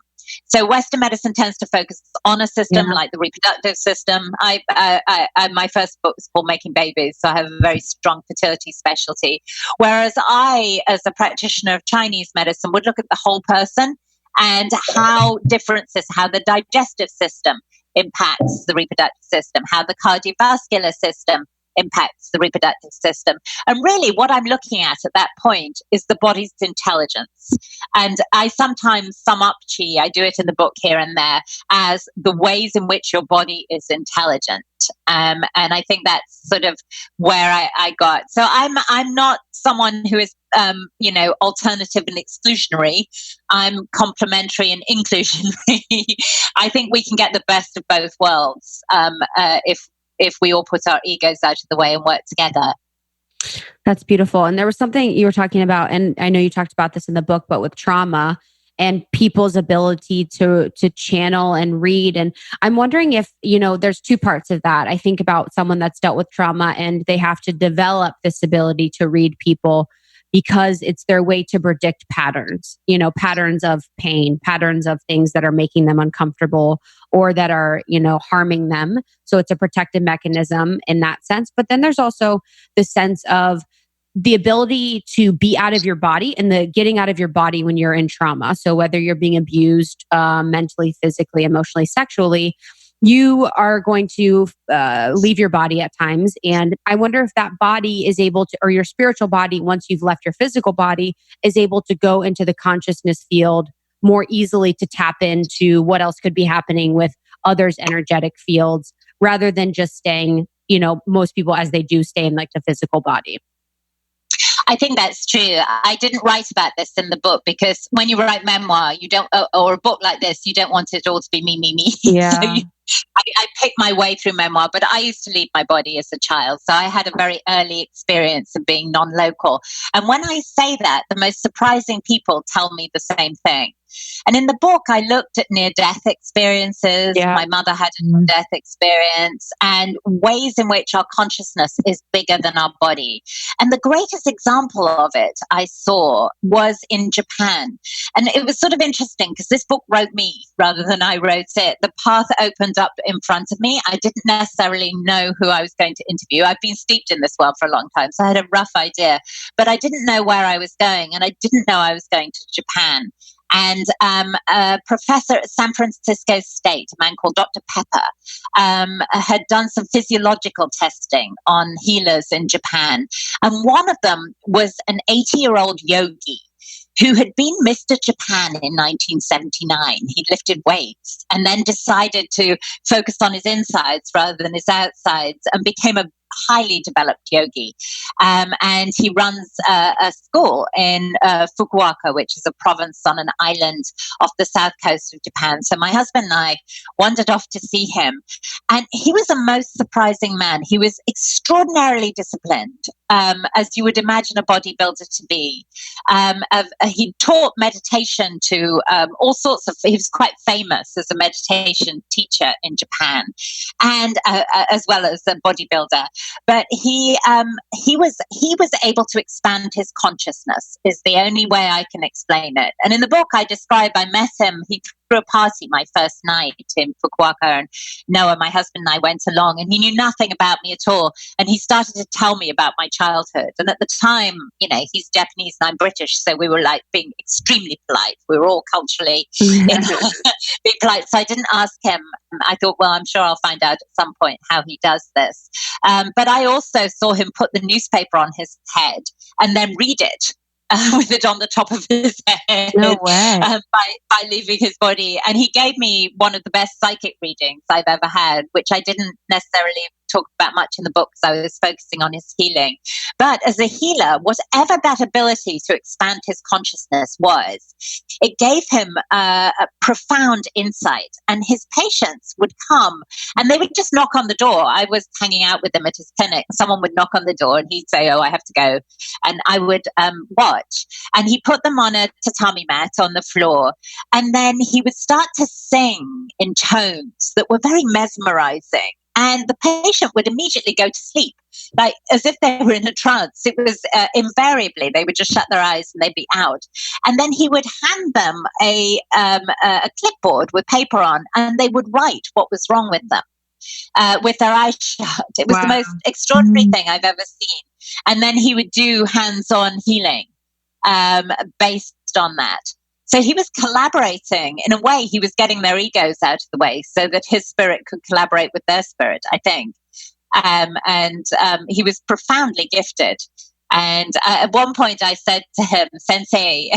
So Western medicine tends to focus on a system like the reproductive system. My first book is called Making Babies, so I have a very strong fertility specialty. Whereas I, as a practitioner of Chinese medicine, would look at the whole person and how the digestive system impacts the reproductive system, how the cardiovascular system impacts the reproductive system. And really what I'm looking at that point is the body's intelligence. And I sometimes sum up qi, I do it in the book here and there, as the ways in which your body is intelligent. And I think that's sort of where I got. So I'm not someone who is alternative and exclusionary. I'm complementary and inclusionary. I think we can get the best of both worlds if we all put our egos out of the way and work together. That's beautiful. And there was something you were talking about, and I know you talked about this in the book, but with trauma and people's ability to channel and read. And I'm wondering if, there's two parts of that. I think about someone that's dealt with trauma and they have to develop this ability to read people because it's their way to predict patterns, patterns of pain, patterns of things that are making them uncomfortable or that are, harming them. So it's a protective mechanism in that sense. But then there's also the sense of the ability to be out of your body and the getting out of your body when you're in trauma. So whether you're being abused mentally, physically, emotionally, sexually, you are going to leave your body at times. And I wonder if that body is able to, or your spiritual body, once you've left your physical body, is able to go into the consciousness field more easily to tap into what else could be happening with others' energetic fields rather than just staying, most people as they do stay in like the physical body. I think that's true. I didn't write about this in the book because when you write memoir, you don't, or a book like this, you don't want it all to be me. Yeah. So I picked my way through memoir, but I used to leave my body as a child. So I had a very early experience of being non-local. And when I say that, the most surprising people tell me the same thing. And in the book, I looked at near-death experiences. Yeah. My mother had a near-death experience and ways in which our consciousness is bigger than our body. And the greatest example of it I saw was in Japan. And it was sort of interesting because this book wrote me rather than I wrote it. The path opened up in front of me. I didn't necessarily know who I was going to interview. I've been steeped in this world for a long time, so I had a rough idea. But I didn't know where I was going, and I didn't know I was going to Japan. And a professor at San Francisco State, a man called Dr. Pepper, had done some physiological testing on healers in Japan. And one of them was an 80-year-old yogi who had been Mr. Japan in 1979. He lifted weights and then decided to focus on his insides rather than his outsides and became a highly developed yogi. And he runs a school in Fukuoka, which is a province on an island off the south coast of Japan. So my husband and I wandered off to see him. And he was a most surprising man. He was extraordinarily disciplined. as you would imagine a bodybuilder to be. He taught meditation to all sorts of, he was quite famous as a meditation teacher in Japan, and as well as a bodybuilder. But he was able to expand his consciousness, is the only way I can explain it. And in the book I describe, I met him, he threw a party my first night in Fukuoka, and Noah, my husband, and I went along, and he knew nothing about me at all. And he started to tell me about my childhood. And at the time, he's Japanese and I'm British, so we were like being extremely polite. We were all culturally being polite. So I didn't ask him. I thought, well, I'm sure I'll find out at some point how he does this. But I also saw him put the newspaper on his head and then read it. With it on the top of his head. No way. By leaving his body. And he gave me one of the best psychic readings I've ever had, which I didn't necessarily talk about much in the book because I was focusing on his healing. But as a healer, whatever that ability to expand his consciousness was, it gave him a profound insight. And his patients would come and they would just knock on the door. I was hanging out with him at his clinic. Someone would knock on the door and he'd say, oh, I have to go. And I would watch. And he put them on a tatami mat on the floor. And then he would start to sing in tones that were very mesmerizing. And the patient would immediately go to sleep, like as if they were in a trance. It was invariably, they would just shut their eyes and they'd be out. And then he would hand them a clipboard with paper on, and they would write what was wrong with them with their eyes shut. It was the most extraordinary thing I've ever seen. And then he would do hands-on healing based on that. So he was collaborating. In a way, he was getting their egos out of the way so that his spirit could collaborate with their spirit, I think. And he was profoundly gifted. And at one point I said to him, Sensei,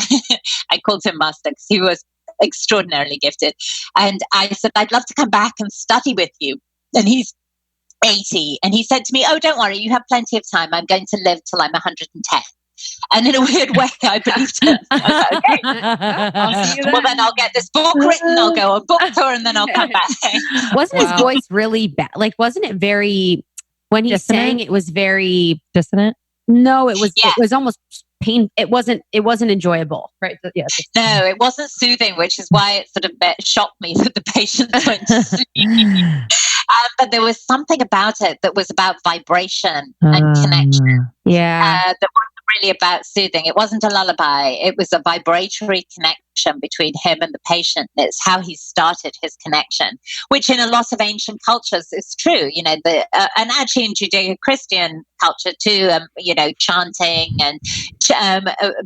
I called him Master because he was extraordinarily gifted. And I said, I'd love to come back and study with you. And he's 80. And he said to me, oh, don't worry, you have plenty of time. I'm going to live till I'm 110. And in a weird way, I believed him. I was like, okay, I'll see you then. Well, then I'll get this book written, I'll go on book tour, and then I'll come back. Wasn't his voice really bad? Like, wasn't it very, when he sang, it was very dissonant? No, it was almost pain. It wasn't enjoyable. Right. Yeah. No, it wasn't soothing, which is why it sort of shocked me that the patients went to sleep. But there was something about it that was about vibration and connection. Yeah. That wasn't really about soothing. It wasn't a lullaby. It was a vibratory connection between him and the patient. It's how he started his connection, which in a lot of ancient cultures is true. And actually in Judeo-Christian culture too, chanting and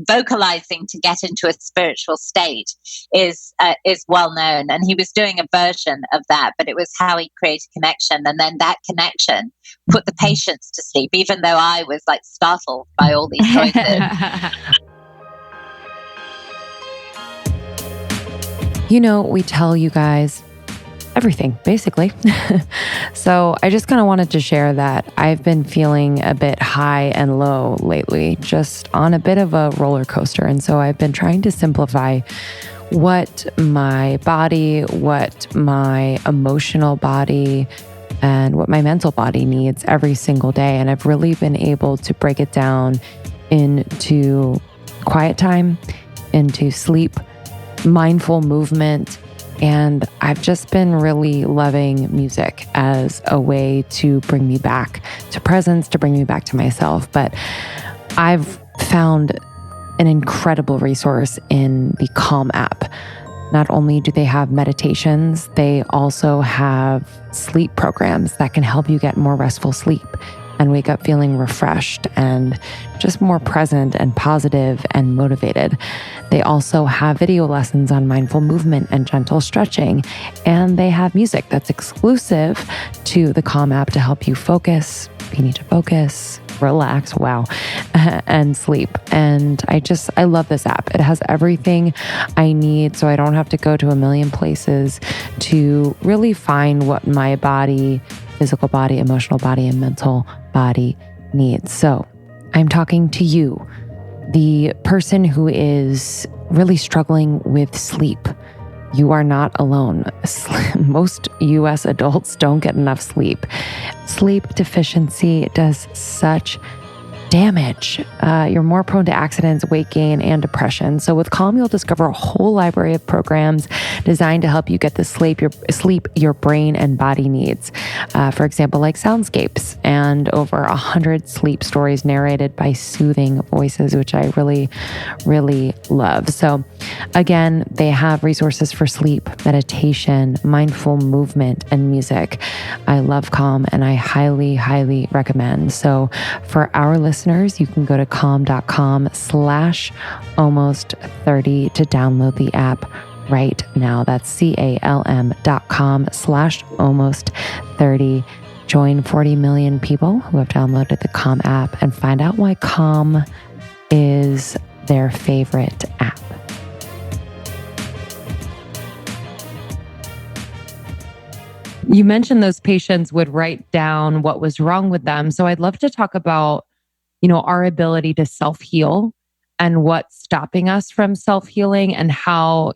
vocalizing to get into a spiritual state is well known. And he was doing a version of that, but it was how he created connection. And then that connection put the patients to sleep, even though I was like startled by all these choices. We tell you guys everything, basically. So I just kind of wanted to share that I've been feeling a bit high and low lately, just on a bit of a roller coaster. And so I've been trying to simplify what my body, what my emotional body, and what my mental body needs every single day. And I've really been able to break it down into quiet time, into sleep, mindful movement. And I've just been really loving music as a way to bring me back to presence, to bring me back to myself. But I've found an incredible resource in the Calm app. Not only do they have meditations, they also have sleep programs that can help you get more restful sleep and wake up feeling refreshed and just more present and positive and motivated. They also have video lessons on mindful movement and gentle stretching. And they have music that's exclusive to the Calm app to help you focus. If you need to focus, relax, and sleep. And I love this app. It has everything I need, so I don't have to go to a million places to really find what my body, physical body, emotional body, and mental body needs. So I'm talking to you, the person who is really struggling with sleep. You are not alone. Most US adults don't get enough sleep. Sleep deficiency does such damage. You're more prone to accidents, weight gain, and depression. So with Calm, you'll discover a whole library of programs designed to help you get the sleep your brain and body needs. For example, like soundscapes and over 100 sleep stories narrated by soothing voices, which I really, really love. So again, they have resources for sleep, meditation, mindful movement, and music. I love Calm and I highly, highly recommend. So for our listeners, you can go to calm.com/almost30 to download the app right now. That's calm.com/almost30. Join 40 million people who have downloaded the Calm app and find out why Calm is their favorite app. You mentioned those patients would write down what was wrong with them. So I'd love to talk about, our ability to self-heal and what's stopping us from self-healing and how,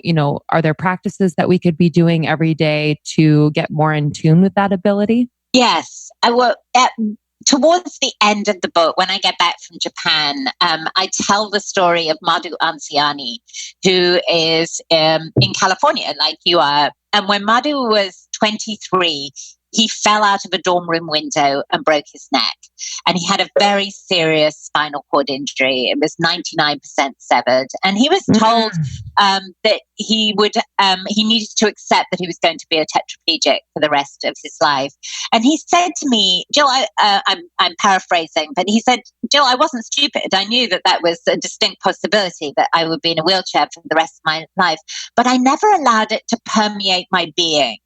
are there practices that we could be doing every day to get more in tune with that ability? Yes. Towards the end of the book, when I get back from Japan, I tell the story of Madhu Ansiani, who is in California, like you are. And when Madhu was 23, he fell out of a dorm room window and broke his neck. And he had a very serious spinal cord injury. It was 99% severed. And he was told that he needed to accept that he was going to be a tetraplegic for the rest of his life. And he said to me, Jill, I'm paraphrasing, but he said, Jill, I wasn't stupid. I knew that was a distinct possibility that I would be in a wheelchair for the rest of my life, but I never allowed it to permeate my being.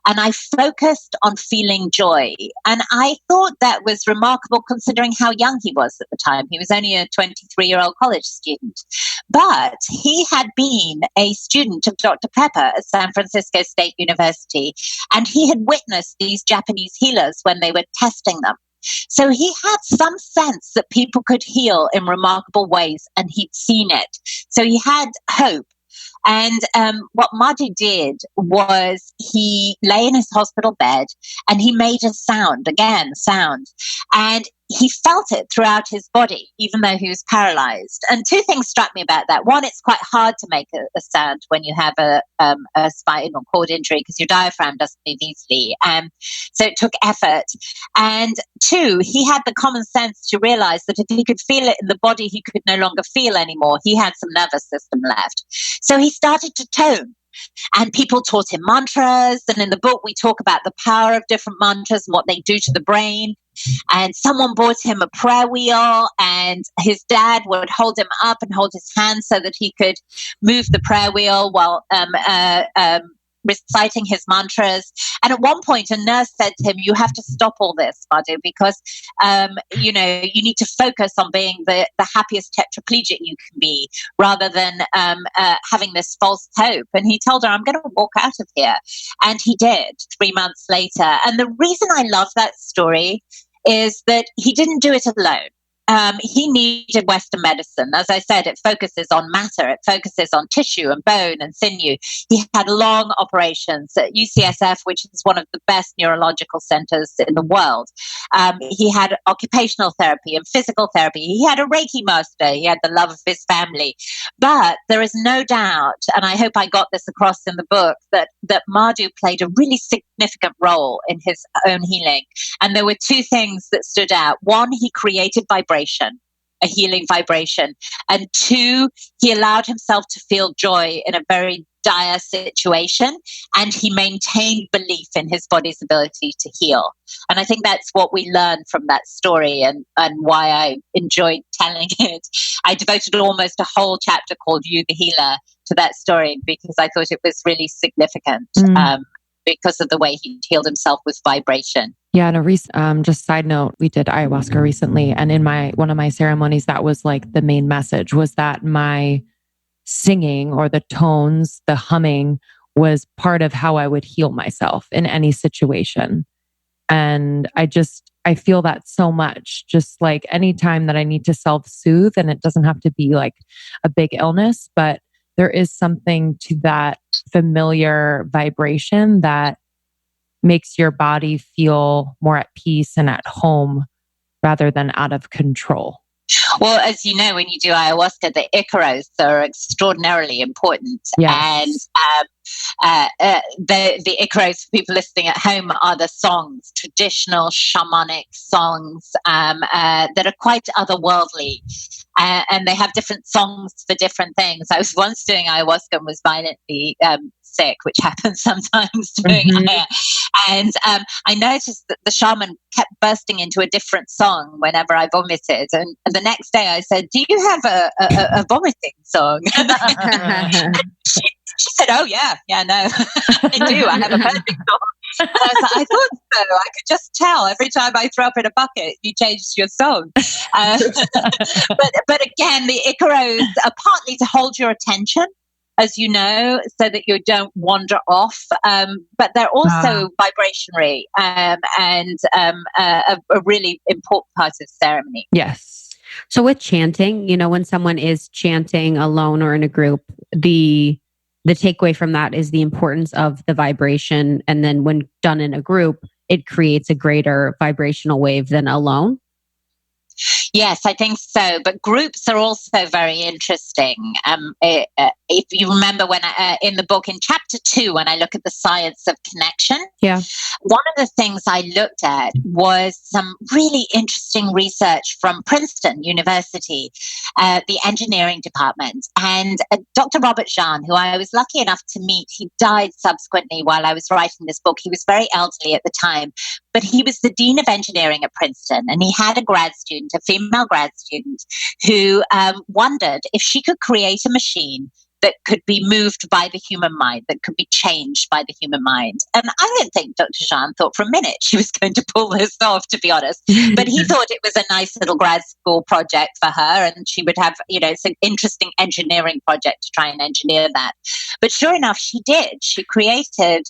And I focused on feeling joy. And I thought that was remarkable considering how young he was at the time. He was only a 23-year-old college student. But he had been a student of Dr. Pepper at San Francisco State University. And he had witnessed these Japanese healers when they were testing them. So he had some sense that people could heal in remarkable ways, and he'd seen it. So he had hope. And what Madhu did was he lay in his hospital bed and he made a sound. And he felt it throughout his body, even though he was paralyzed. And two things struck me about that. One, it's quite hard to make a sound when you have a spinal cord injury because your diaphragm doesn't move easily. So it took effort. And two, he had the common sense to realize that if he could feel it in the body, he could no longer feel anymore. He had some nervous system left. So he started to tone. And people taught him mantras. And in the book, we talk about the power of different mantras and what they do to the brain. And someone bought him a prayer wheel, and his dad would hold him up and hold his hand so that he could move the prayer wheel while reciting his mantras. And at one point, a nurse said to him, "You have to stop all this, Madhu, because you need to focus on being the happiest tetraplegic you can be, rather than having this false hope." And he told her, "I'm going to walk out of here," and he did 3 months later. And the reason I love that story is that he didn't do it alone. He needed Western medicine. As I said, it focuses on matter. It focuses on tissue and bone and sinew. He had long operations at UCSF, which is one of the best neurological centers in the world. He had occupational therapy and physical therapy. He had a Reiki master. He had the love of his family. But there is no doubt, and I hope I got this across in the book, that Madhu played a really significant role in his own healing. And there were two things that stood out. One, he created vibration, a healing vibration. And two, he allowed himself to feel joy in a very dire situation, and he maintained belief in his body's ability to heal. And I think that's what we learned from that story, and why I enjoyed telling it. I devoted almost a whole chapter called You the Healer to that story because I thought it was really significant. Because of the way he healed himself with vibration. Yeah, and just side note, we did ayahuasca recently, and in one of my ceremonies, that was like the main message, was that my singing or the tones, the humming, was part of how I would heal myself in any situation. And I feel that so much, just like anytime that I need to self-soothe, and it doesn't have to be like a big illness, but there is something to that familiar vibration that makes your body feel more at peace and at home rather than out of control. Well, as you know, when you do ayahuasca, the Icaros are extraordinarily important. Yes. And the Icaros, for people listening at home, are the songs, traditional shamanic songs that are quite otherworldly. And they have different songs for different things. I was once doing ayahuasca and was violently sick, which happens sometimes doing aya. And I noticed that the shaman kept bursting into a different song whenever I vomited. And the next day I said, "Do you have a vomiting song?" She said, "Oh, yeah, no, I do. I have a perfect song." And I was like, "I thought so. I could just tell every time I throw up in a bucket, you changed your song." But again, the Icaros are partly to hold your attention, as you know, so that you don't wander off. But they're also vibrationary and a really important part of ceremony. Yes. So with chanting, when someone is chanting alone or in a group, the takeaway from that is the importance of the vibration. And then when done in a group, it creates a greater vibrational wave than alone. Yes, I think so. But groups are also very interesting. If you remember when in the book, in chapter 2, when I look at the science of connection, one of the things I looked at was some really interesting research from Princeton University, the engineering department. And Dr. Robert Jahn, who I was lucky enough to meet, he died subsequently while I was writing this book. He was very elderly at the time, but he was the dean of engineering at Princeton. And he had a grad student, a female grad student, who wondered if she could create a machine that could be moved by the human mind, that could be changed by the human mind. And I don't think Dr. Jahn thought for a minute she was going to pull this off, to be honest. But he thought it was a nice little grad school project for her, and she would have, it's an interesting engineering project to try and engineer that. But sure enough, she did. She created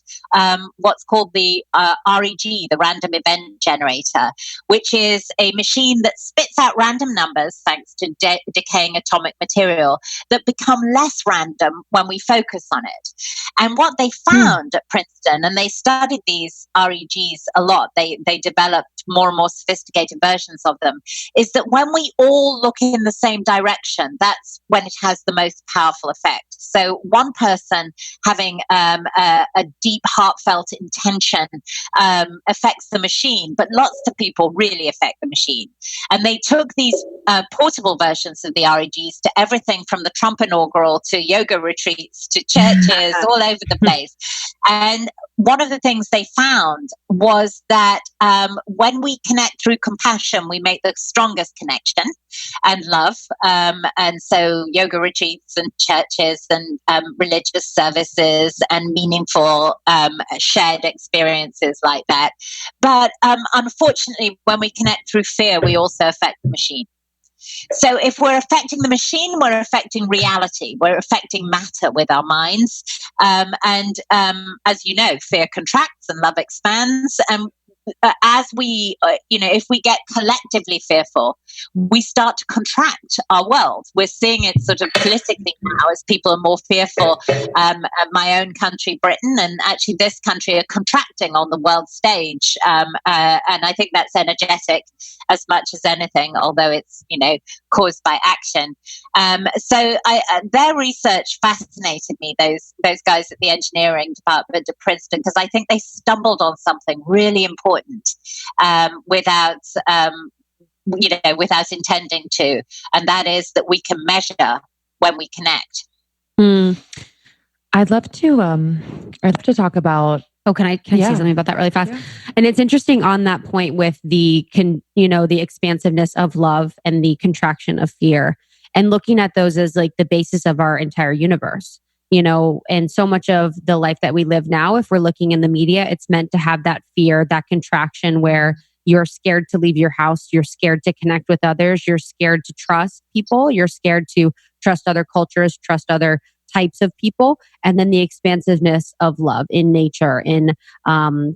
what's called the REG, the Random Event Generator, which is a machine that spits out random numbers, thanks to decaying atomic material, that become less random when we focus on it. And what they found at Princeton, and they studied these REGs a lot, they developed more and more sophisticated versions of them, is that when we all look in the same direction, that's when it has the most powerful effect. So one person having a deep, heartfelt intention affects the machine, but lots of people really affect the machine. And they took these portable versions of the REGs to everything from the Trump inaugural to yoga retreats to churches all over the place. And one of the things they found was that when we connect through compassion, we make the strongest connection and love. And so yoga retreats and churches and religious services and meaningful shared experiences like that. But unfortunately, when we connect through fear, we also affect the machine. So if we're affecting the machine, we're affecting reality. We're affecting matter with our minds. And as you know, fear contracts and love expands. And as we, if we get collectively fearful, we start to contract our world. We're seeing it sort of politically now as people are more fearful. My own country, Britain, and actually this country are contracting on the world stage. And I think that's energetic as much as anything, although it's, caused by action. So their research fascinated me, those guys at the engineering department at Princeton, because I think they stumbled on something really important without intending to, and that is that we can measure when we connect. I'd love to talk about. Oh, can I say something about that really fast? Yeah. And it's interesting on that point with the expansiveness of love and the contraction of fear, and looking at those as like the basis of our entire universe. And so much of the life that we live now, if we're looking in the media, it's meant to have that fear, that contraction where you're scared to leave your house, you're scared to connect with others, you're scared to trust people, you're scared to trust other cultures, trust other types of people, and then the expansiveness of love in nature, in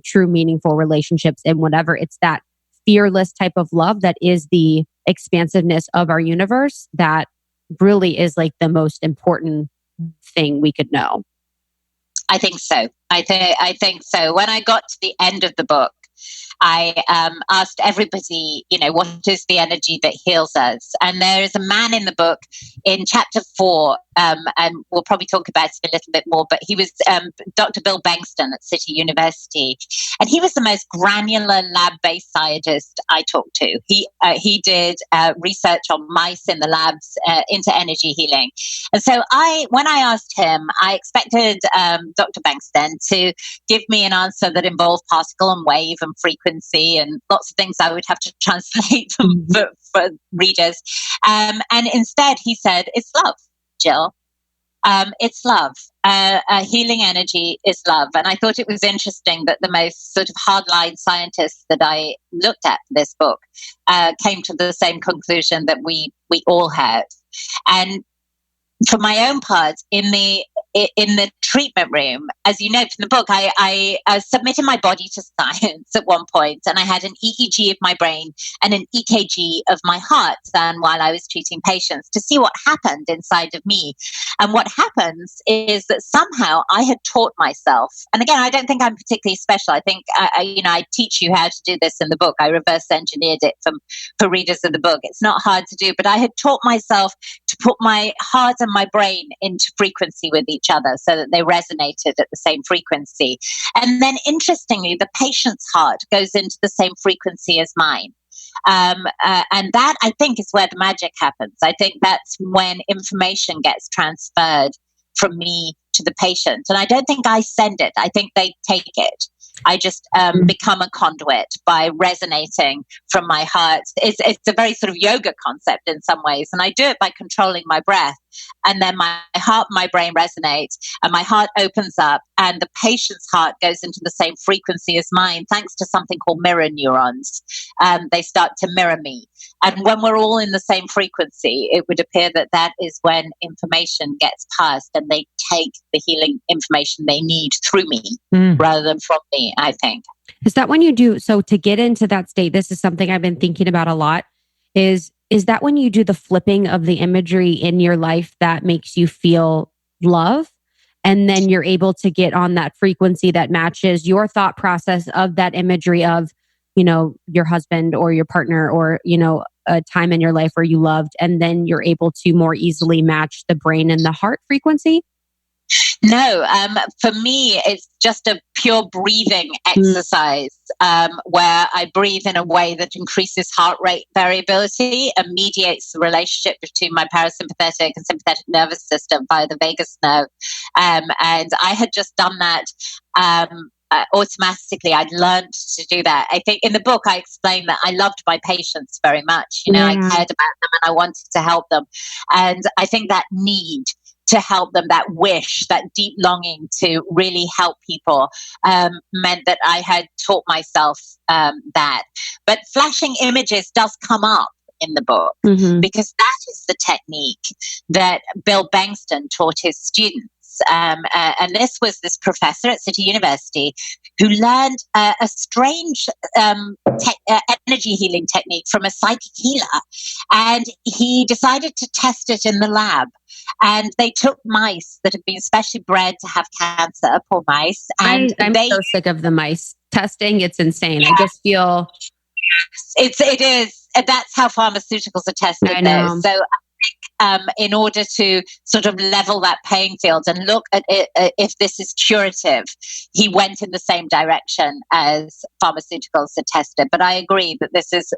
true meaningful relationships, and whatever. It's that fearless type of love that is the expansiveness of our universe that really is like the most important thing we could know. I think so. I think so. When I got to the end of the book, I asked everybody, what is the energy that heals us? And there is a man in the book in chapter 4, and we'll probably talk about it a little bit more, but he was Dr. Bill Bengston at City University. And he was the most granular lab-based scientist I talked to. He did research on mice in the labs into energy healing. And so when I asked him, I expected Dr. Bengston to give me an answer that involved particle and wave and frequency and lots of things I would have to translate for readers. And instead he said, it's love, Jill. It's love. Healing energy is love. And I thought it was interesting that the most sort of hardline scientists that I looked at for this book came to the same conclusion that we all had. And for my own part, in the treatment room, as you know from the book, I submitted my body to science at one point, and I had an EEG of my brain and an EKG of my heart done while I was treating patients to see what happened inside of me. And what happens is that somehow I had taught myself, and again, I don't think I'm particularly special. I think I teach you how to do this in the book. I reverse engineered it for readers of the book. It's not hard to do, but I had taught myself to put my heart and my brain into frequency with each other so that they resonated at the same frequency. And then interestingly, the patient's heart goes into the same frequency as mine. And that, I think, is where the magic happens. I think that's when information gets transferred from me to the patient. And I don't think I send it. I think they take it. I just become a conduit by resonating from my heart. It's a very sort of yoga concept in some ways. And I do it by controlling my breath. And then my heart and my brain resonate, and my heart opens up, and the patient's heart goes into the same frequency as mine, thanks to something called mirror neurons. They start to mirror me. And when we're all in the same frequency, it would appear that is when information gets passed, and they take the healing information they need through me rather than from me, I think. Is that when you do, so to get into that state, this is something I've been thinking about a lot, is that when you do the flipping of the imagery in your life that makes you feel love? And then you're able to get on that frequency that matches your thought process of that imagery of, your husband or your partner or, a time in your life where you loved, and then you're able to more easily match the brain and the heart frequency? No, for me, it's just a pure breathing exercise where I breathe in a way that increases heart rate variability and mediates the relationship between my parasympathetic and sympathetic nervous system via the vagus nerve. And I had just done that automatically. I'd learned to do that. I think in the book, I explained that I loved my patients very much. I cared about them and I wanted to help them. And I think that need to help them, that wish, that deep longing to really help people meant that I had taught myself that. But flashing images does come up in the book because that is the technique that Bill Bengston taught his students. And this professor at City University who learned a strange energy healing technique from a psychic healer. And he decided to test it in the lab. And they took mice that had been specially bred to have cancer, poor mice. And I'm so sick of the mice testing. It's insane. Yeah. I just feel... It is. That's how pharmaceuticals are tested. I know. So in order to sort of level that playing field and look at it, if this is curative, he went in the same direction as pharmaceuticals are tested. But I agree that this is,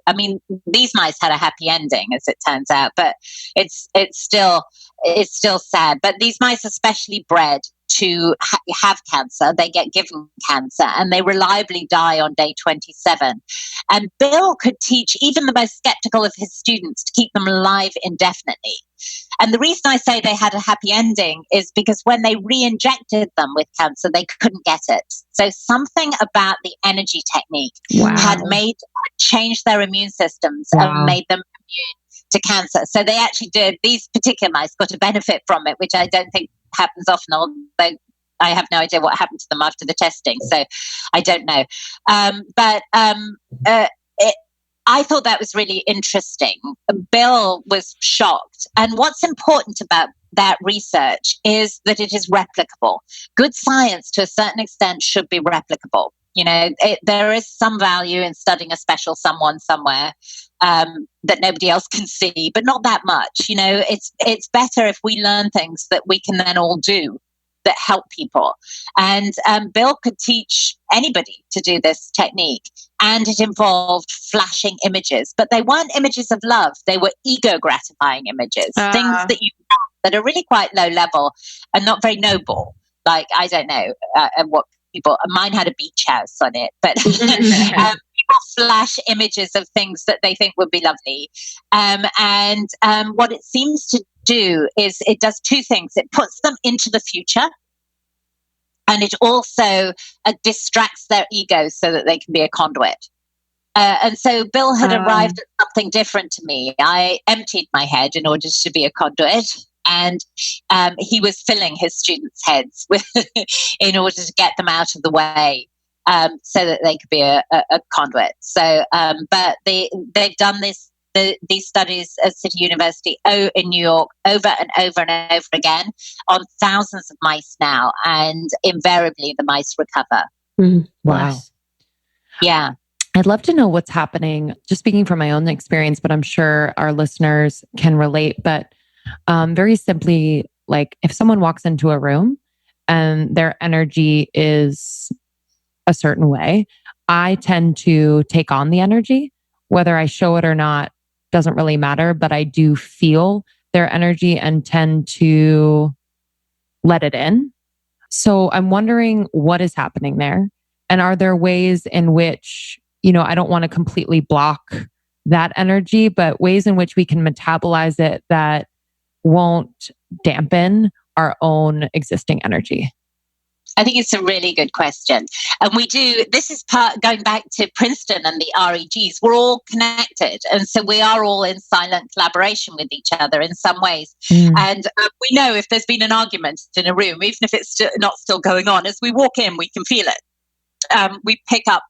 these mice had a happy ending, as it turns out, but it's still sad. But these mice are specially bred to have cancer. They get given cancer and they reliably die on day 27. And Bill could teach even the most skeptical of his students to keep them alive indefinitely. And the reason I say they had a happy ending is because when they re-injected them with cancer, they couldn't get it. So something about the energy technique had changed their immune systems and made them immune to cancer. So they actually did, these particular mice got a benefit from it, which I don't think happens often, although I have no idea what happened to them after the testing, so I don't know. I thought that was really interesting. Bill was shocked. And what's important about that research is that it is replicable. Good science, to a certain extent, should be replicable. There is some value in studying a special someone somewhere that nobody else can see, but not that much. It's better if we learn things that we can then all do that help people. And Bill could teach anybody to do this technique. And it involved flashing images, but they weren't images of love. They were ego gratifying images, things that are really quite low level and not very noble. Like, I don't know what people, mine had a beach house on it, but people flash images of things that they think would be lovely. And what it seems to do is it does two things. It puts them into the future, and it also distracts their egos so that they can be a conduit. And so Bill had arrived at something different to me. I emptied my head in order to be a conduit, and he was filling his students' heads in order to get them out of the way, so that they could be a conduit. So, but they've done these studies at City University in New York over and over and over again on thousands of mice now, and invariably the mice recover. Wow. Yeah. I'd love to know what's happening, just speaking from my own experience, but I'm sure our listeners can relate. But very simply, like if someone walks into a room and their energy is a certain way, I tend to take on the energy, whether I show it or not. Doesn't really matter, but I do feel their energy and tend to let it in. So I'm wondering what is happening there. And are there ways in which, I don't want to completely block that energy, but ways in which we can metabolize it that won't dampen our own existing energy? I think it's a really good question. And this is going back to Princeton and the REGs. We're all connected. And so we are all in silent collaboration with each other in some ways. And we know if there's been an argument in a room, even if it's not still going on, as we walk in, we can feel it. We pick up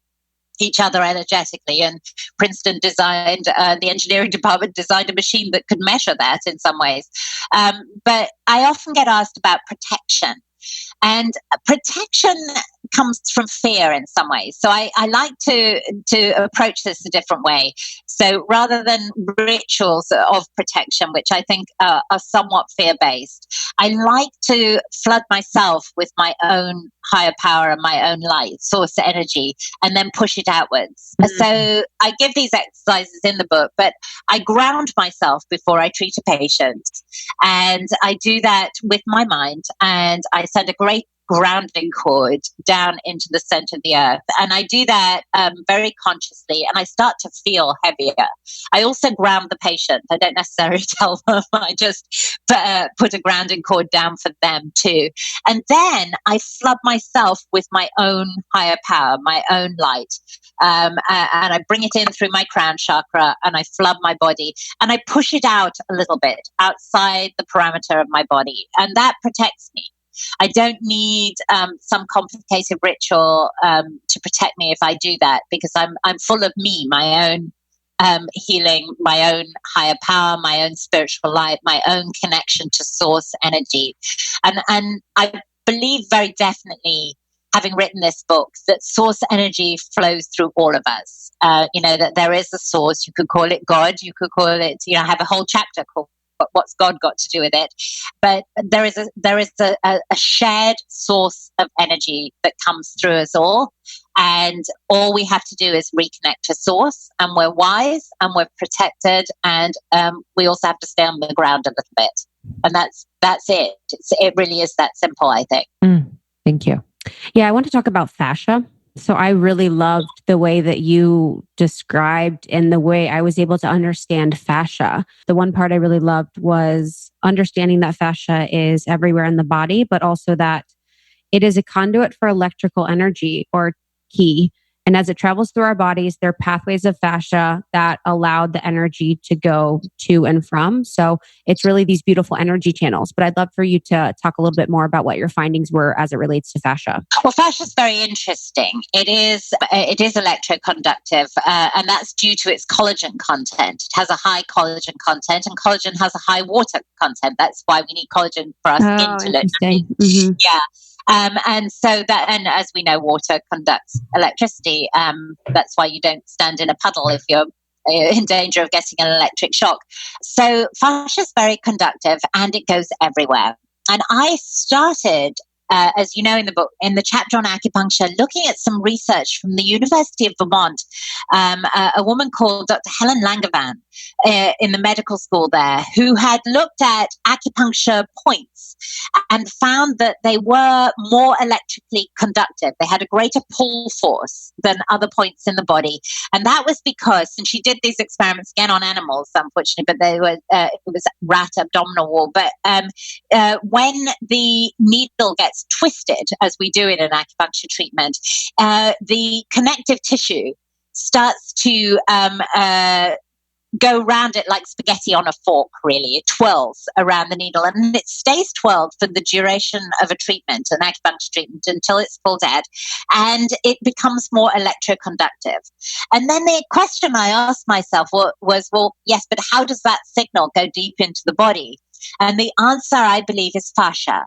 each other energetically. And Princeton designed, the engineering department designed a machine that could measure that in some ways. But I often get asked about protection. And protection comes from fear in some ways. So I like to approach this a different way. So rather than rituals of protection, which I think are somewhat fear-based, I like to flood myself with my own higher power and my own light, source energy, and then push it outwards. So I give these exercises in the book, but I ground myself before I treat a patient. And I do that with my mind, and I send a great grounding cord down into the center of the earth. And I do that very consciously, and I start to feel heavier. I also ground the patient. I don't necessarily tell them. I just put a grounding cord down for them too. And then I flood myself with my own higher power, my own light. And I bring it in through my crown chakra, and I flood my body, and I push it out a little bit outside the parameter of my body. And that protects me. I don't need some complicated ritual to protect me if I do that, because I'm full of me, my own healing, my own higher power, my own spiritual light, my own connection to source energy. And I believe very definitely, having written this book, that source energy flows through all of us. That there is a source. You could call it God. You could call it, I have a whole chapter called What's God Got to Do with It? But there is a shared source of energy that comes through us all. And all we have to do is reconnect to source, and we're wise and we're protected. And we also have to stay on the ground a little bit. And that's it. It really is that simple, I think. Thank you. Yeah, I want to talk about fascia. So I really loved the way that you described and the way I was able to understand fascia. The one part I really loved was understanding that fascia is everywhere in the body, but also that it is a conduit for electrical energy, or ki. And as it travels through our bodies, there are pathways of fascia that allow the energy to go to and from. So it's really these beautiful energy channels. But I'd love for you to talk a little bit more about what your findings were as it relates to fascia. Well, fascia is very interesting. It is electroconductive, and that's due to its collagen content. It has a high collagen content, and collagen has a high water content. That's why we need collagen for our skin to look. Interesting. Mm-hmm. Yeah. And so that, and as we know, water conducts electricity. That's why you don't stand in a puddle if you're in danger of getting an electric shock. So fascia is very conductive and it goes everywhere. And I started, as you know, in the book, in the chapter on acupuncture, looking at some research from the University of Vermont, a woman called Dr. Helen Langevin in the medical school there, who had looked at acupuncture points and found that they were more electrically conductive. They had a greater pull force than other points in the body. And that was because, and she did these experiments again on animals, unfortunately, but they were, it was rat abdominal wall. But when the needle gets twisted, as we do in an acupuncture treatment, the connective tissue starts to go around it like spaghetti on a fork, really. It twirls around the needle and it stays twirled for the duration of a treatment, an acupuncture treatment, until it's full dead, and it becomes more electroconductive. And then the question I asked myself was, well, yes, but how does that signal go deep into the body? And the answer, I believe, is fascia.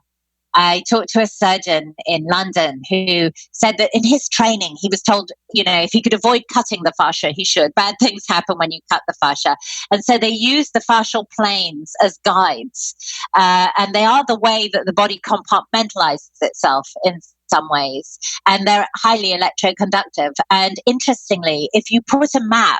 I talked to a surgeon in London who said that in his training, he was told, if he could avoid cutting the fascia, he should. Bad things happen when you cut the fascia. And so they use the fascial planes as guides. And they are the way that the body compartmentalizes itself in some ways. And they're highly electroconductive. And interestingly, if you put a map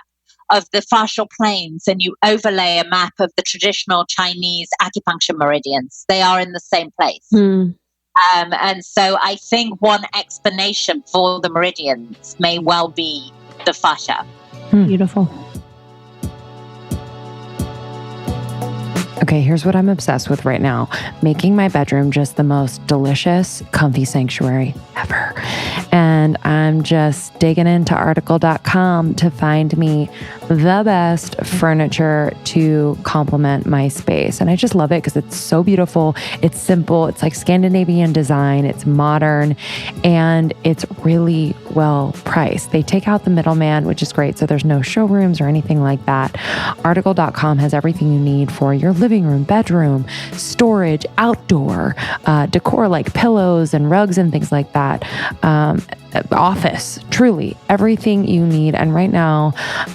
of the fascial planes and you overlay a map of the traditional Chinese acupuncture meridians, they are in the same place. And so I think one explanation for the meridians may well be the fascia. Beautiful. Okay, here's what I'm obsessed with right now. Making my bedroom just the most delicious, comfy sanctuary ever. And I'm just digging into article.com to find me the best furniture to complement my space. And I just love it because it's so beautiful. It's simple. It's like Scandinavian design. It's modern and it's really well priced. They take out the middleman, which is great. So there's no showrooms or anything like that. Article.com has everything you need for your living room, bedroom, storage, outdoor, decor like pillows and rugs and things like that. Office, truly everything you need. And right now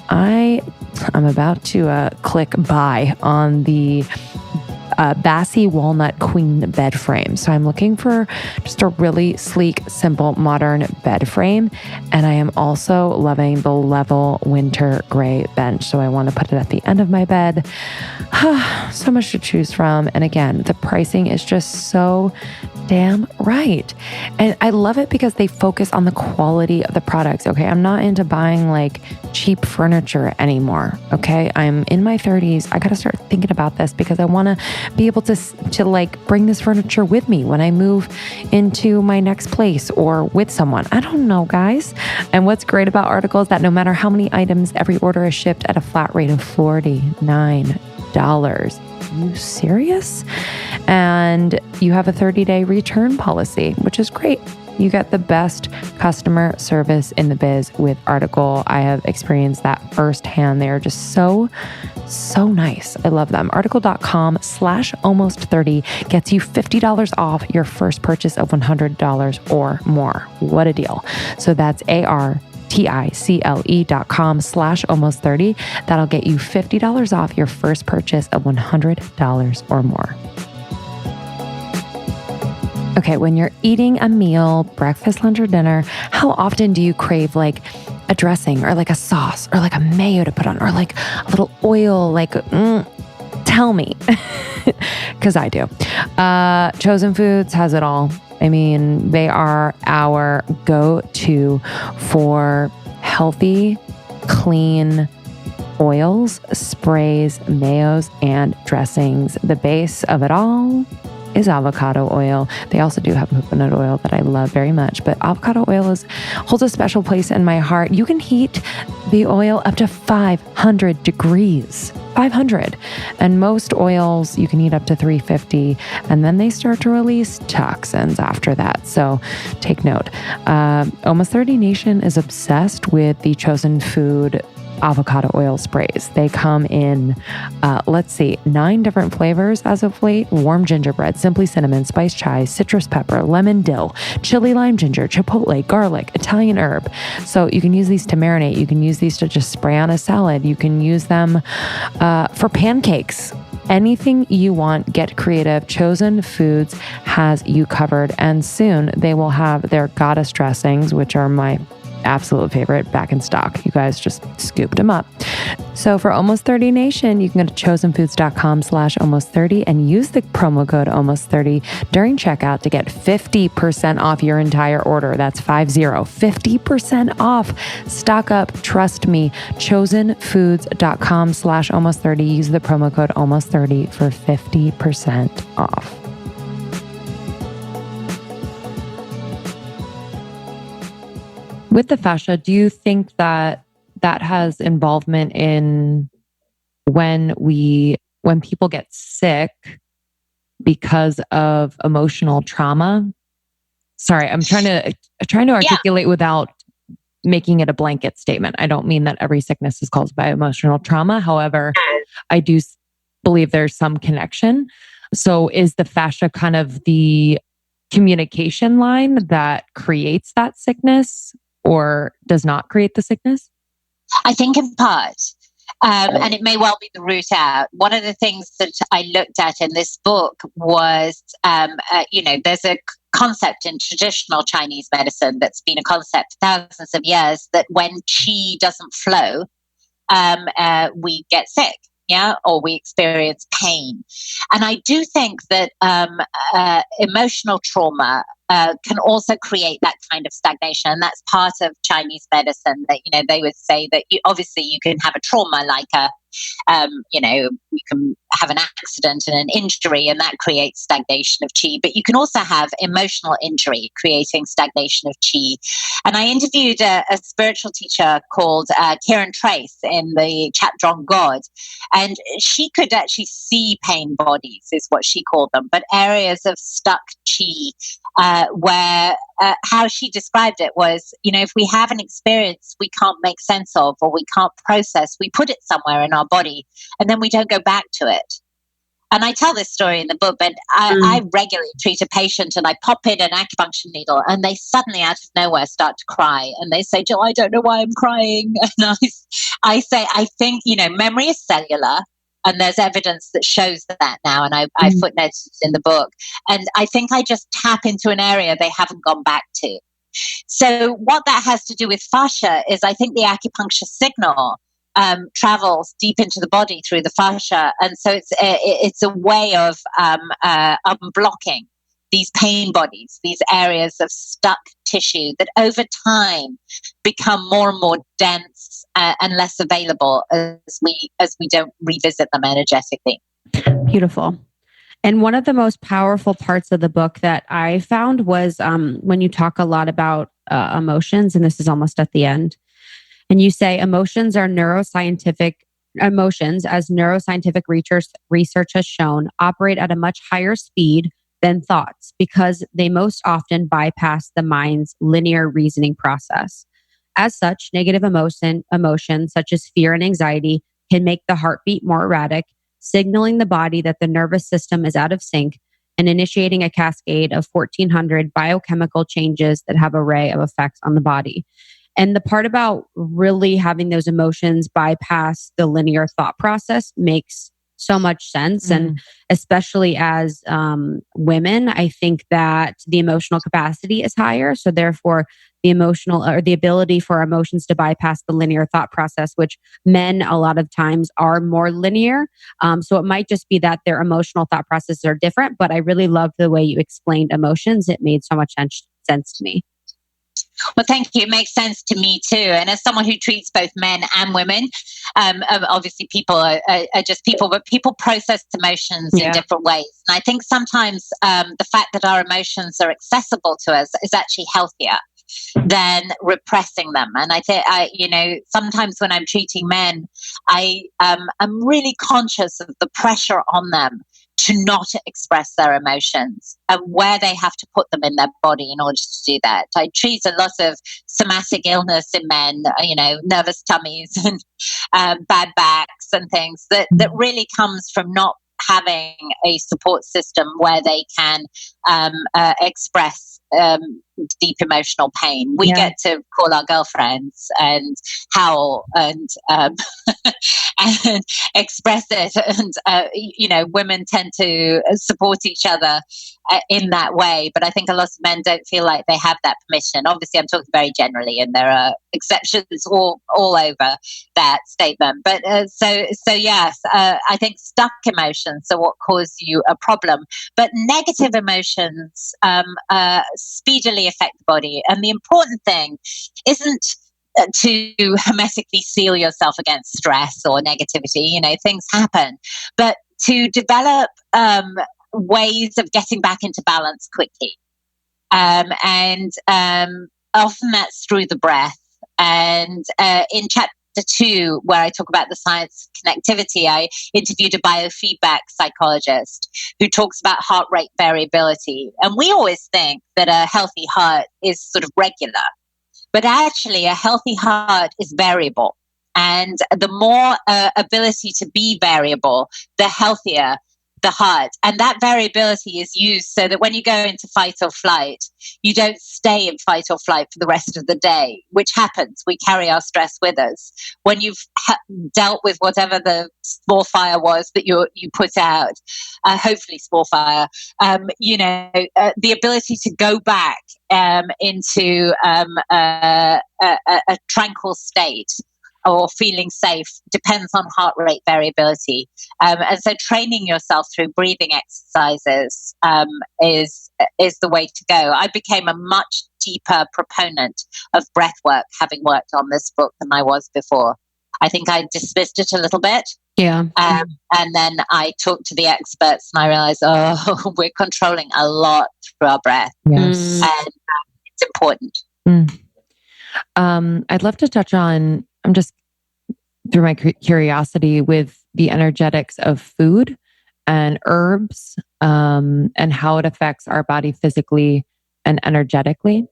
I'm about to click buy on the Bassy Walnut Queen bed frame. So I'm looking for just a really sleek, simple, modern bed frame. And I am also loving the Level Winter Gray bench. So I want to put it at the end of my bed. So much to choose from. And again, the pricing is just so damn right. And I love it because they focus on the quality of the products. Okay. I'm not into buying like cheap furniture anymore. Okay. I'm in my 30s. I got to start thinking about this because I want to be able to like bring this furniture with me when I move into my next place or with someone. I don't know, guys. And what's great about Article is that no matter how many items, every order is shipped at a flat rate of $49. You serious? And you have a 30-day return policy, which is great. You get the best customer service in the biz with Article. I have experienced that firsthand. They are just so nice. I love them. Article.com/almost30 gets you $50 off your first purchase of $100 or more. What a deal. So that's ARTICLE.com/almost30. That'll get you $50 off your first purchase of $100 or more. Okay, when you're eating a meal, breakfast, lunch, or dinner, how often do you crave like a dressing or like a sauce or like a mayo to put on or like a little oil? Tell me, because I do. Chosen Foods has it all. I mean, they are our go-to for healthy, clean oils, sprays, mayos, and dressings. The base of it all is avocado oil. They also do have coconut oil that I love very much, but avocado oil holds a special place in my heart. You can heat the oil up to 500 degrees. 500. And most oils you can heat up to 350, and then they start to release toxins after that. So take note. Almost 30 Nation is obsessed with the Chosen Food avocado oil sprays. They come in, 9 different flavors as of late: warm gingerbread, simply cinnamon, spice chai, citrus pepper, lemon dill, chili lime ginger, chipotle, garlic, Italian herb. So you can use these to marinate. You can use these to just spray on a salad. You can use them for pancakes. Anything you want, get creative. Chosen Foods has you covered. And soon they will have their goddess dressings, which are my absolute favorite, back in stock. You guys just scooped them up. So for Almost 30 Nation, you can go to chosenfoods.com/almost30 and use the promo code almost30 during checkout to get 50% off your entire order. That's 50% off. Stock up. Trust me. chosenfoods.com/almost30. Use the promo code almost30 for 50% off. With the fascia, do you think that has involvement in when people get sick because of emotional trauma? Sorry, I'm trying to articulate without making it a blanket statement. I don't mean that every sickness is caused by emotional trauma. However, I do believe there's some connection. So is the fascia kind of the communication line that creates that sickness, or does not create the sickness? I think in part, and it may well be the root out. One of the things that I looked at in this book was, there's a concept in traditional Chinese medicine that's been a concept for thousands of years, that when qi doesn't flow, we get sick. Or we experience pain. And I do think that emotional trauma can also create that kind of stagnation. And that's part of Chinese medicine, that, they would say that obviously you can have a trauma like you can have an accident and an injury, and that creates stagnation of qi. But you can also have emotional injury creating stagnation of qi. And I interviewed a spiritual teacher called Kieran Trace in the chapter on God. And she could actually see pain bodies, is what she called them, but areas of stuck qi, where how she described it was, if we have an experience we can't make sense of or we can't process, we put it somewhere in our body and then we don't go back to it. And I tell this story in the book, but I regularly treat a patient and I pop in an acupuncture needle and they suddenly out of nowhere start to cry. And they say, Jill, I don't know why I'm crying. And I say, I think, memory is cellular. And there's evidence that shows that now. And I footnoted in the book. And I think I just tap into an area they haven't gone back to. So what that has to do with fascia is, I think the acupuncture signal travels deep into the body through the fascia. And so it's a way of unblocking these pain bodies, these areas of stuck tissue that over time become more and more dense and less available as we don't revisit them energetically. Beautiful. And one of the most powerful parts of the book that I found was when you talk a lot about emotions, and this is almost at the end, and you say emotions, as neuroscientific research has shown, operate at a much higher speed than thoughts because they most often bypass the mind's linear reasoning process. As such, negative emotions such as fear and anxiety can make the heartbeat more erratic, signaling the body that the nervous system is out of sync and initiating a cascade of 1,400 biochemical changes that have an array of effects on the body. And the part about really having those emotions bypass the linear thought process makes so much sense. And especially as women, I think that the emotional capacity is higher. So therefore, the emotional or the ability for emotions to bypass the linear thought process, which men a lot of times are more linear. So it might just be that their emotional thought processes are different. But I really loved the way you explained emotions. It made so much sense to me. Well, thank you. It makes sense to me too. And as someone who treats both men and women, obviously people are just people, but people process emotions in different ways. And I think sometimes the fact that our emotions are accessible to us is actually healthier than repressing them. And I think, sometimes when I'm treating men, I'm really conscious of the pressure on them to not express their emotions and where they have to put them in their body in order to do that. I treat a lot of somatic illness in men, nervous tummies and bad backs and things that really comes from not having a support system where they can express deep emotional pain. We get to call our girlfriends and howl and and express it, and women tend to support each other in that way. But I think a lot of men don't feel like they have that permission. Obviously, I'm talking very generally, and there are exceptions all over that statement. But so yes, I think stuck emotions are what cause you a problem. But negative emotions speedily affect the body. And the important thing isn't to hermetically seal yourself against stress or negativity. Things happen. But to develop ways of getting back into balance quickly. And often that's through the breath. And in chapter 2, where I talk about the science of connectivity, I interviewed a biofeedback psychologist who talks about heart rate variability. And we always think that a healthy heart is sort of regular, but actually a healthy heart is variable. And the more ability to be variable, the healthier the heart. And that variability is used so that when you go into fight or flight, you don't stay in fight or flight for the rest of the day, which happens. We carry our stress with us. When you've dealt with whatever the small fire was that you put out, hopefully small fire, the ability to go back into a tranquil state or feeling safe depends on heart rate variability. And so training yourself through breathing exercises is the way to go. I became a much deeper proponent of breath work, having worked on this book, than I was before. I think I dismissed it a little bit. Yeah. And then I talked to the experts and I realized, we're controlling a lot through our breath. Yes. And it's important. I'd love to touch on, I'm just through my curiosity with the energetics of food and herbs, and how it affects our body physically and energetically.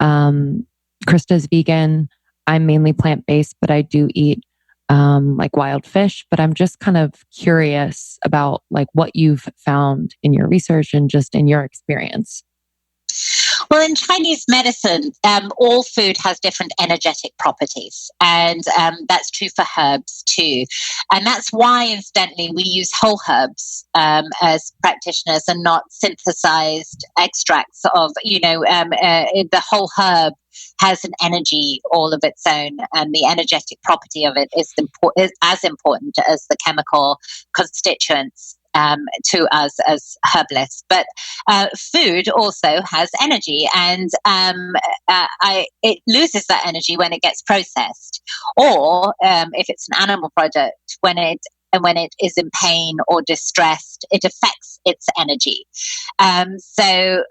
Krista's vegan. I'm mainly plant-based, but I do eat like wild fish. But I'm just kind of curious about like what you've found in your research and just in your experience. Well, in Chinese medicine, all food has different energetic properties, and that's true for herbs too. And that's why, incidentally, we use whole herbs as practitioners and not synthesized extracts of, the whole herb has an energy all of its own, and the energetic property of it is as important as the chemical constituents to us as herbalists. But food also has energy, and it loses that energy when it gets processed, or if it's an animal product, when it is in pain or distressed, it affects its energy. So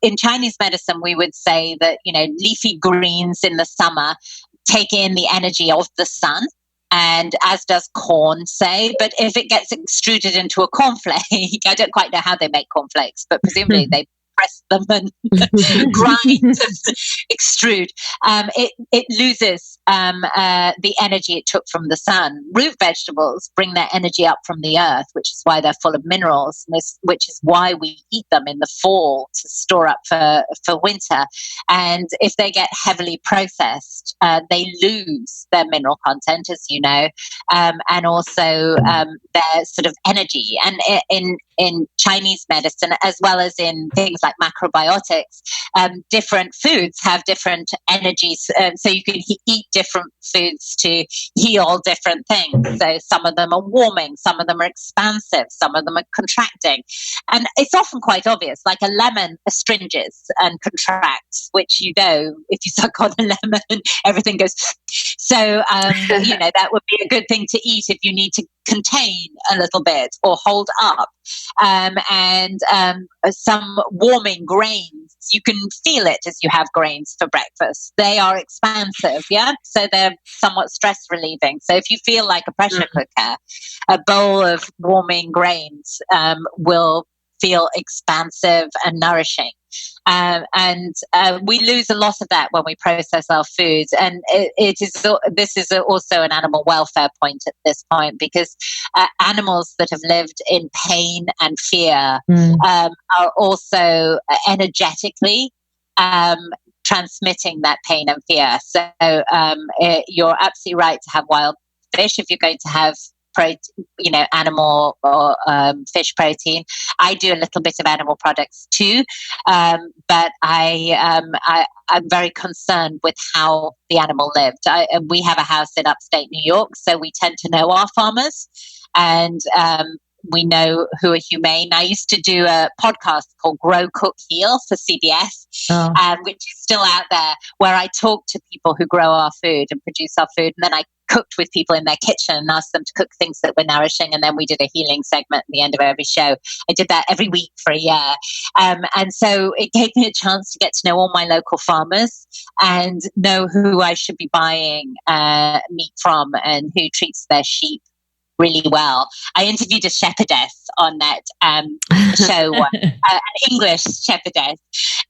in Chinese medicine, we would say that leafy greens in the summer take in the energy of the sun, and as does corn, say. But if it gets extruded into a cornflake, I don't quite know how they make cornflakes, but presumably they press them and grind and extrude. It loses the energy it took from the sun. Root vegetables bring their energy up from the earth, which is why they're full of minerals, which is why we eat them in the fall to store up for winter. And if they get heavily processed, they lose their mineral content, as you know, and also their sort of energy. And in Chinese medicine, as well as in things like macrobiotics, different foods have different energies. So you can eat different foods to heal different things. So some of them are warming, some of them are expansive, some of them are contracting. And it's often quite obvious, like a lemon astringes and contracts, which if you suck on a lemon, everything goes. So, that would be a good thing to eat if you need to contain a little bit or hold up. And some warming grains you can feel it as you have grains for breakfast. They are expansive, yeah? So they're somewhat stress relieving. So if you feel like a pressure cooker, a bowl of warming grains will feel expansive and nourishing. And we lose a lot of that when we process our foods. And this is also an animal welfare point at this point, because animals that have lived in pain and fear are also energetically transmitting that pain and fear. So you're absolutely right to have wild fish if you're going to have animal or fish protein. I do a little bit of animal products too, but I'm very concerned with how the animal lived. We have a house in upstate New York, so we tend to know our farmers, and we know who are humane. I used to do a podcast called Grow, Cook, Heal for CBS, which is still out there, where I talk to people who grow our food and produce our food, and then I cooked with people in their kitchen and asked them to cook things that were nourishing, and then we did a healing segment at the end of every show. I did that every week for a year, and so it gave me a chance to get to know all my local farmers and know who I should be buying meat from and who treats their sheep really well. I interviewed a shepherdess on that show, an English shepherdess,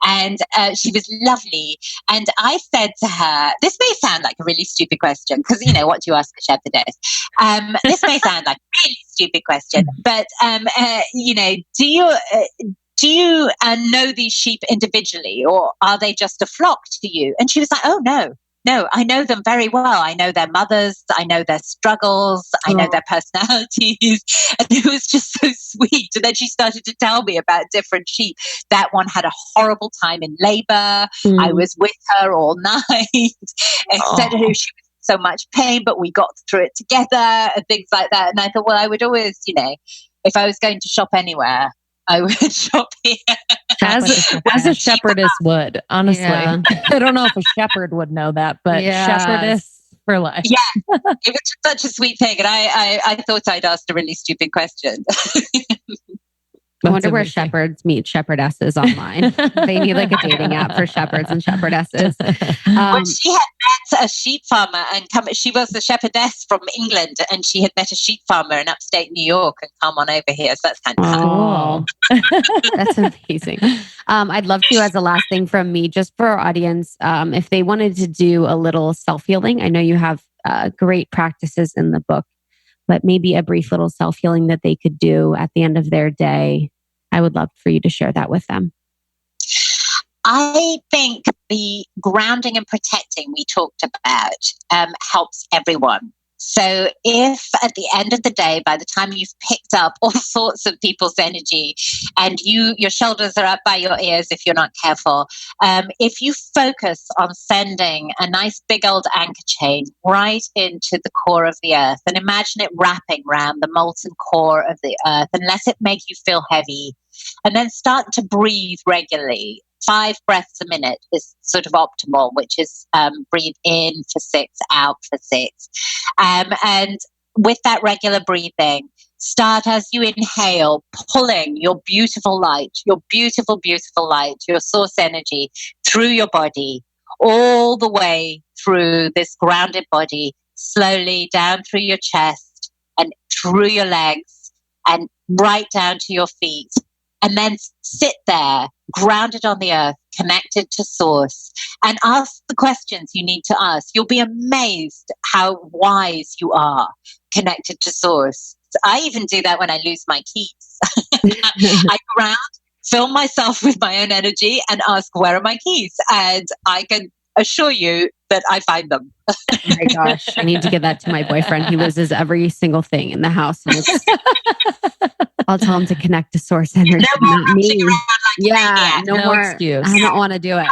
and she was lovely. And I said to her, this may sound like a really stupid question, because, what do you ask a shepherdess? This may sound like a really stupid question, but, do you know these sheep individually, or are they just a flock to you? And she was like, oh, no, I know them very well. I know their mothers. I know their struggles. I know their personalities. And it was just so sweet. And then she started to tell me about different sheep. That one had a horrible time in labor. I was with her all night. Instead of she was in so much pain, but we got through it together and things like that. And I thought, well, I would always, if I was going to shop anywhere, I would shop here. As a shepherdess would, honestly. Yeah. I don't know if a shepherd would know that, but shepherdess for life. Yeah, it was such a sweet thing. And I thought I'd asked a really stupid question. I wonder where shepherds meet shepherdesses online. They need like a dating app for shepherds and shepherdesses. Well, she had met a sheep farmer, and she was a shepherdess from England, and she had met a sheep farmer in upstate New York and come on over here. So that's kind of cool. That's amazing. I'd love to, as a last thing from me, just for our audience, if they wanted to do a little self-healing. I know you have great practices in the book, but maybe a brief little self-healing that they could do at the end of their day. I would love for you to share that with them. I think the grounding and protecting we talked about helps everyone. So if at the end of the day, by the time you've picked up all sorts of people's energy and your shoulders are up by your ears if you're not careful, if you focus on sending a nice big old anchor chain right into the core of the earth, and imagine it wrapping around the molten core of the earth, and let it make you feel heavy, and then start to breathe regularly. 5 breaths a minute is sort of optimal, which is breathe in for 6, out for 6. And with that regular breathing, start as you inhale, pulling your beautiful light, your beautiful, beautiful light, your source energy through your body, all the way through this grounded body, slowly down through your chest and through your legs and right down to your feet. And then sit there, grounded on the earth, connected to source, and ask the questions you need to ask. You'll be amazed how wise you are connected to source. So I even do that when I lose my keys. I ground, fill myself with my own energy, and ask, where are my keys? And I can assure you that I find them. Oh my gosh, I need to give that to my boyfriend. He loses every single thing in the house. And I'll tell him to connect to source energy. No more me. No more excuse. I don't want to do it.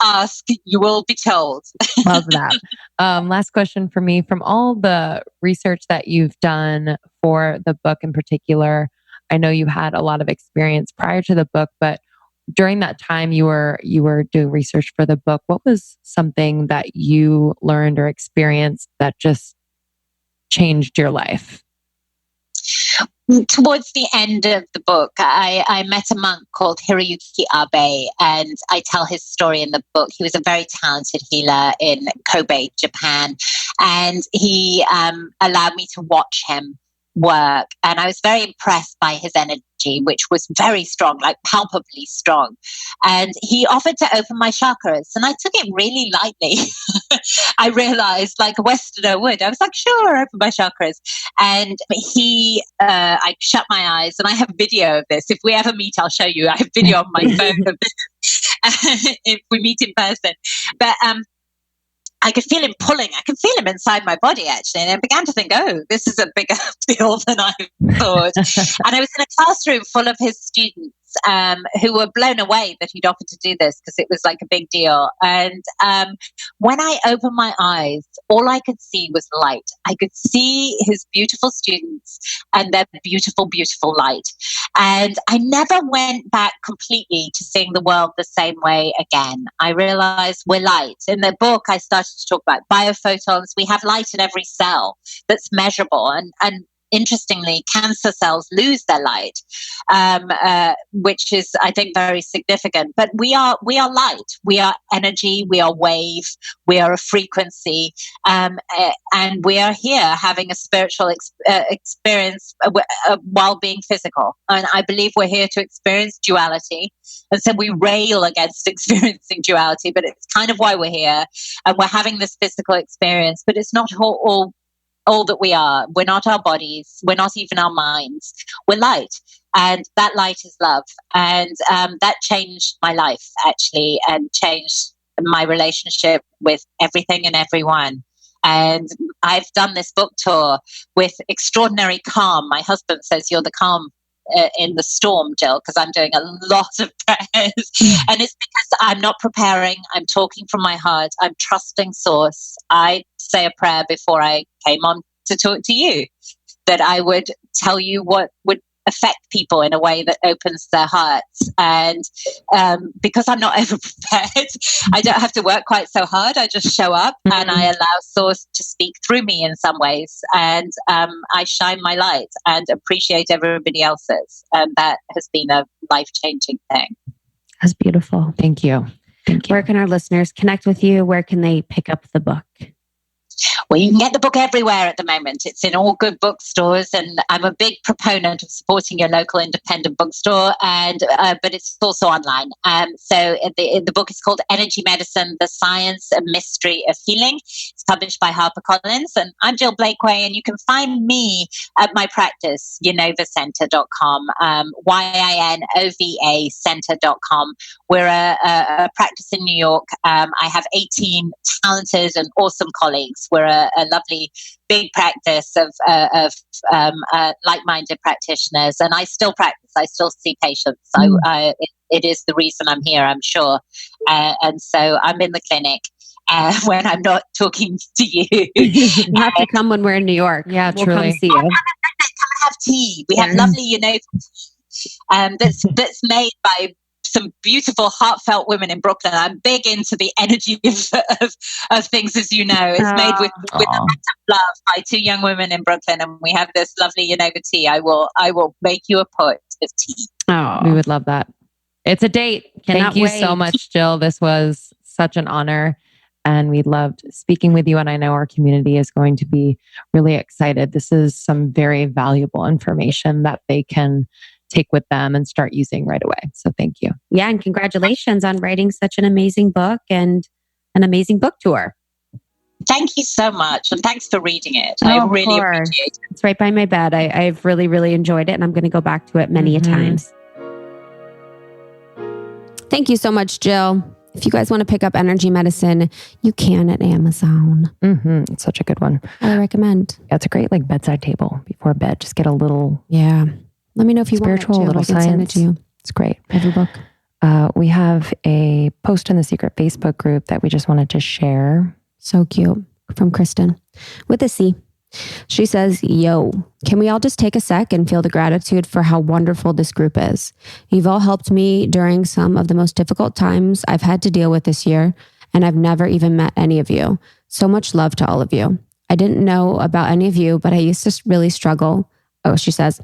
Ask, you will be told. Love that. Last question for me. From all the research that you've done for the book in particular, I know you had a lot of experience prior to the book, but during that time you were doing research for the book, what was something that you learned or experienced that just changed your life? Towards the end of the book, I met a monk called Hiroyuki Abe, and I tell his story in the book. He was a very talented healer in Kobe, Japan, and he allowed me to watch him work. And I was very impressed by his energy, which was very strong, like palpably strong. And he offered to open my chakras, and I took it really lightly. I realized, like a Westerner would, I was like, sure, open my chakras. And I shut my eyes, and I have video of this. If we ever meet, I'll show you. I have video on my phone of this if we meet in person. But I could feel him pulling. I could feel him inside my body, actually. And I began to think, oh, this is a bigger deal than I thought. And I was in a classroom full of his students who were blown away that he'd offered to do this, because it was like a big deal. And when I opened my eyes, all I could see was light. I could see his beautiful students and their beautiful, beautiful light. And I never went back completely to seeing the world the same way again. I realized we're light. In the book, I started to talk about biophotons. We have light in every cell that's measurable. And interestingly, cancer cells lose their light, which is, I think, very significant. But we are light. We are energy. We are wave. We are a frequency, and we are here having a spiritual experience while being physical. And I believe we're here to experience duality. And so we rail against experiencing duality, but it's kind of why we're here, and we're having this physical experience. But it's not all that we are. We're not our bodies. We're not even our minds. We're light. And that light is love. And that changed my life, actually, and changed my relationship with everything and everyone. And I've done this book tour with extraordinary calm. My husband says, you're the calm in the storm, Jill, because I'm doing a lot of prayers. And it's because I'm not preparing. I'm talking from my heart. I'm trusting source. I say a prayer before I came on to talk to you, that I would tell you what would affect people in a way that opens their hearts. And because I'm not over prepared, I don't have to work quite so hard. I just show up and I allow source to speak through me in some ways. And I shine my light and appreciate everybody else's. And that has been a life-changing thing. That's beautiful. Thank you. Thank you. Where can our listeners connect with you? Where can they pick up the book? Well, you can get the book everywhere at the moment. It's in all good bookstores, and I'm a big proponent of supporting your local independent bookstore. And but it's also online. So the book is called Energy Medicine: The Science and Mystery of Healing. It's published by HarperCollins, and I'm Jill Blakeway. And you can find me at my practice, YINOVA-Center.com, YINOVA Center.com. We're a practice in New York. I have 18 talented and awesome colleagues. We're a lovely big practice of like-minded practitioners, and I still practice. I still see patients. It is the reason I'm here, I'm sure. And so I'm in the clinic when I'm not talking to you. You have to come when we're in New York. Yeah, we'll truly. come see you. Come have tea. We have lovely, that's made by some beautiful, heartfelt women in Brooklyn. I'm big into the energy of things, as you know. It's made with a lot of love by two young women in Brooklyn, and we have this lovely YINOVA tea. I will make you a pot of tea. Oh, we would love that. It's a date. Thank you so much, Jill. This was such an honor, and we loved speaking with you. And I know our community is going to be really excited. This is some very valuable information that they can take with them and start using right away. So thank you. Yeah. And congratulations on writing such an amazing book and an amazing book tour. Thank you so much. And thanks for reading it. I really appreciate it. It's right by my bed. I've really, really enjoyed it. And I'm going to go back to it many a times. Thank you so much, Jill. If you guys want to pick up Energy Medicine, you can at Amazon. It's such a good one. I recommend. Yeah, it's a great bedside table before bed. Just get a little Let me know if you spiritual, want it, little science. Send it to you. It's great. Every book. We have a post in the secret Facebook group that we just wanted to share. So cute. From Kristen with a C. She says, yo, can we all just take a sec and feel the gratitude for how wonderful this group is? You've all helped me during some of the most difficult times I've had to deal with this year, and I've never even met any of you. So much love to all of you. I didn't know about any of you, but I used to really struggle. She says,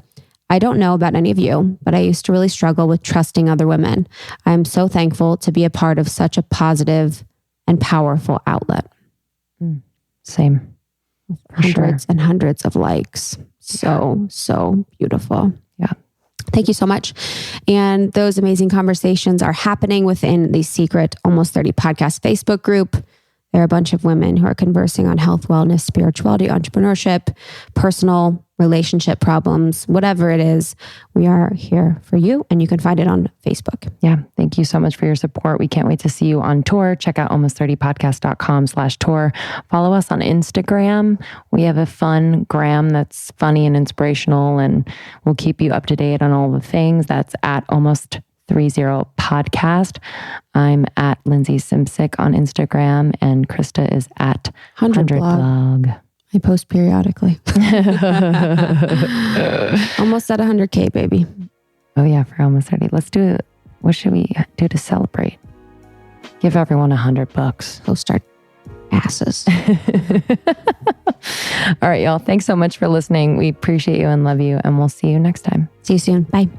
I don't know about any of you, but I used to really struggle with trusting other women. I'm so thankful to be a part of such a positive and powerful outlet. Same. Hundreds and hundreds of likes. So beautiful. Yeah. Thank you so much. And those amazing conversations are happening within the secret Almost 30 podcast Facebook group. There are a bunch of women who are conversing on health, wellness, spirituality, entrepreneurship, personal relationship problems, whatever it is. We are here for you, and you can find it on Facebook. Yeah. Thank you so much for your support. We can't wait to see you on tour. Check out almost30podcast.com/tour. Follow us on Instagram. We have a fun gram that's funny and inspirational, and we'll keep you up to date on all the things. That's at almost30 podcast. I'm at Lindsay Simsick on Instagram, and Krista is at 100 blog. I post periodically. Almost at 100K, baby. Oh yeah, for almost 30. Let's do it. What should we do to celebrate? Give everyone $100. Post our asses. All right, y'all. Thanks so much for listening. We appreciate you and love you, and we'll see you next time. See you soon. Bye.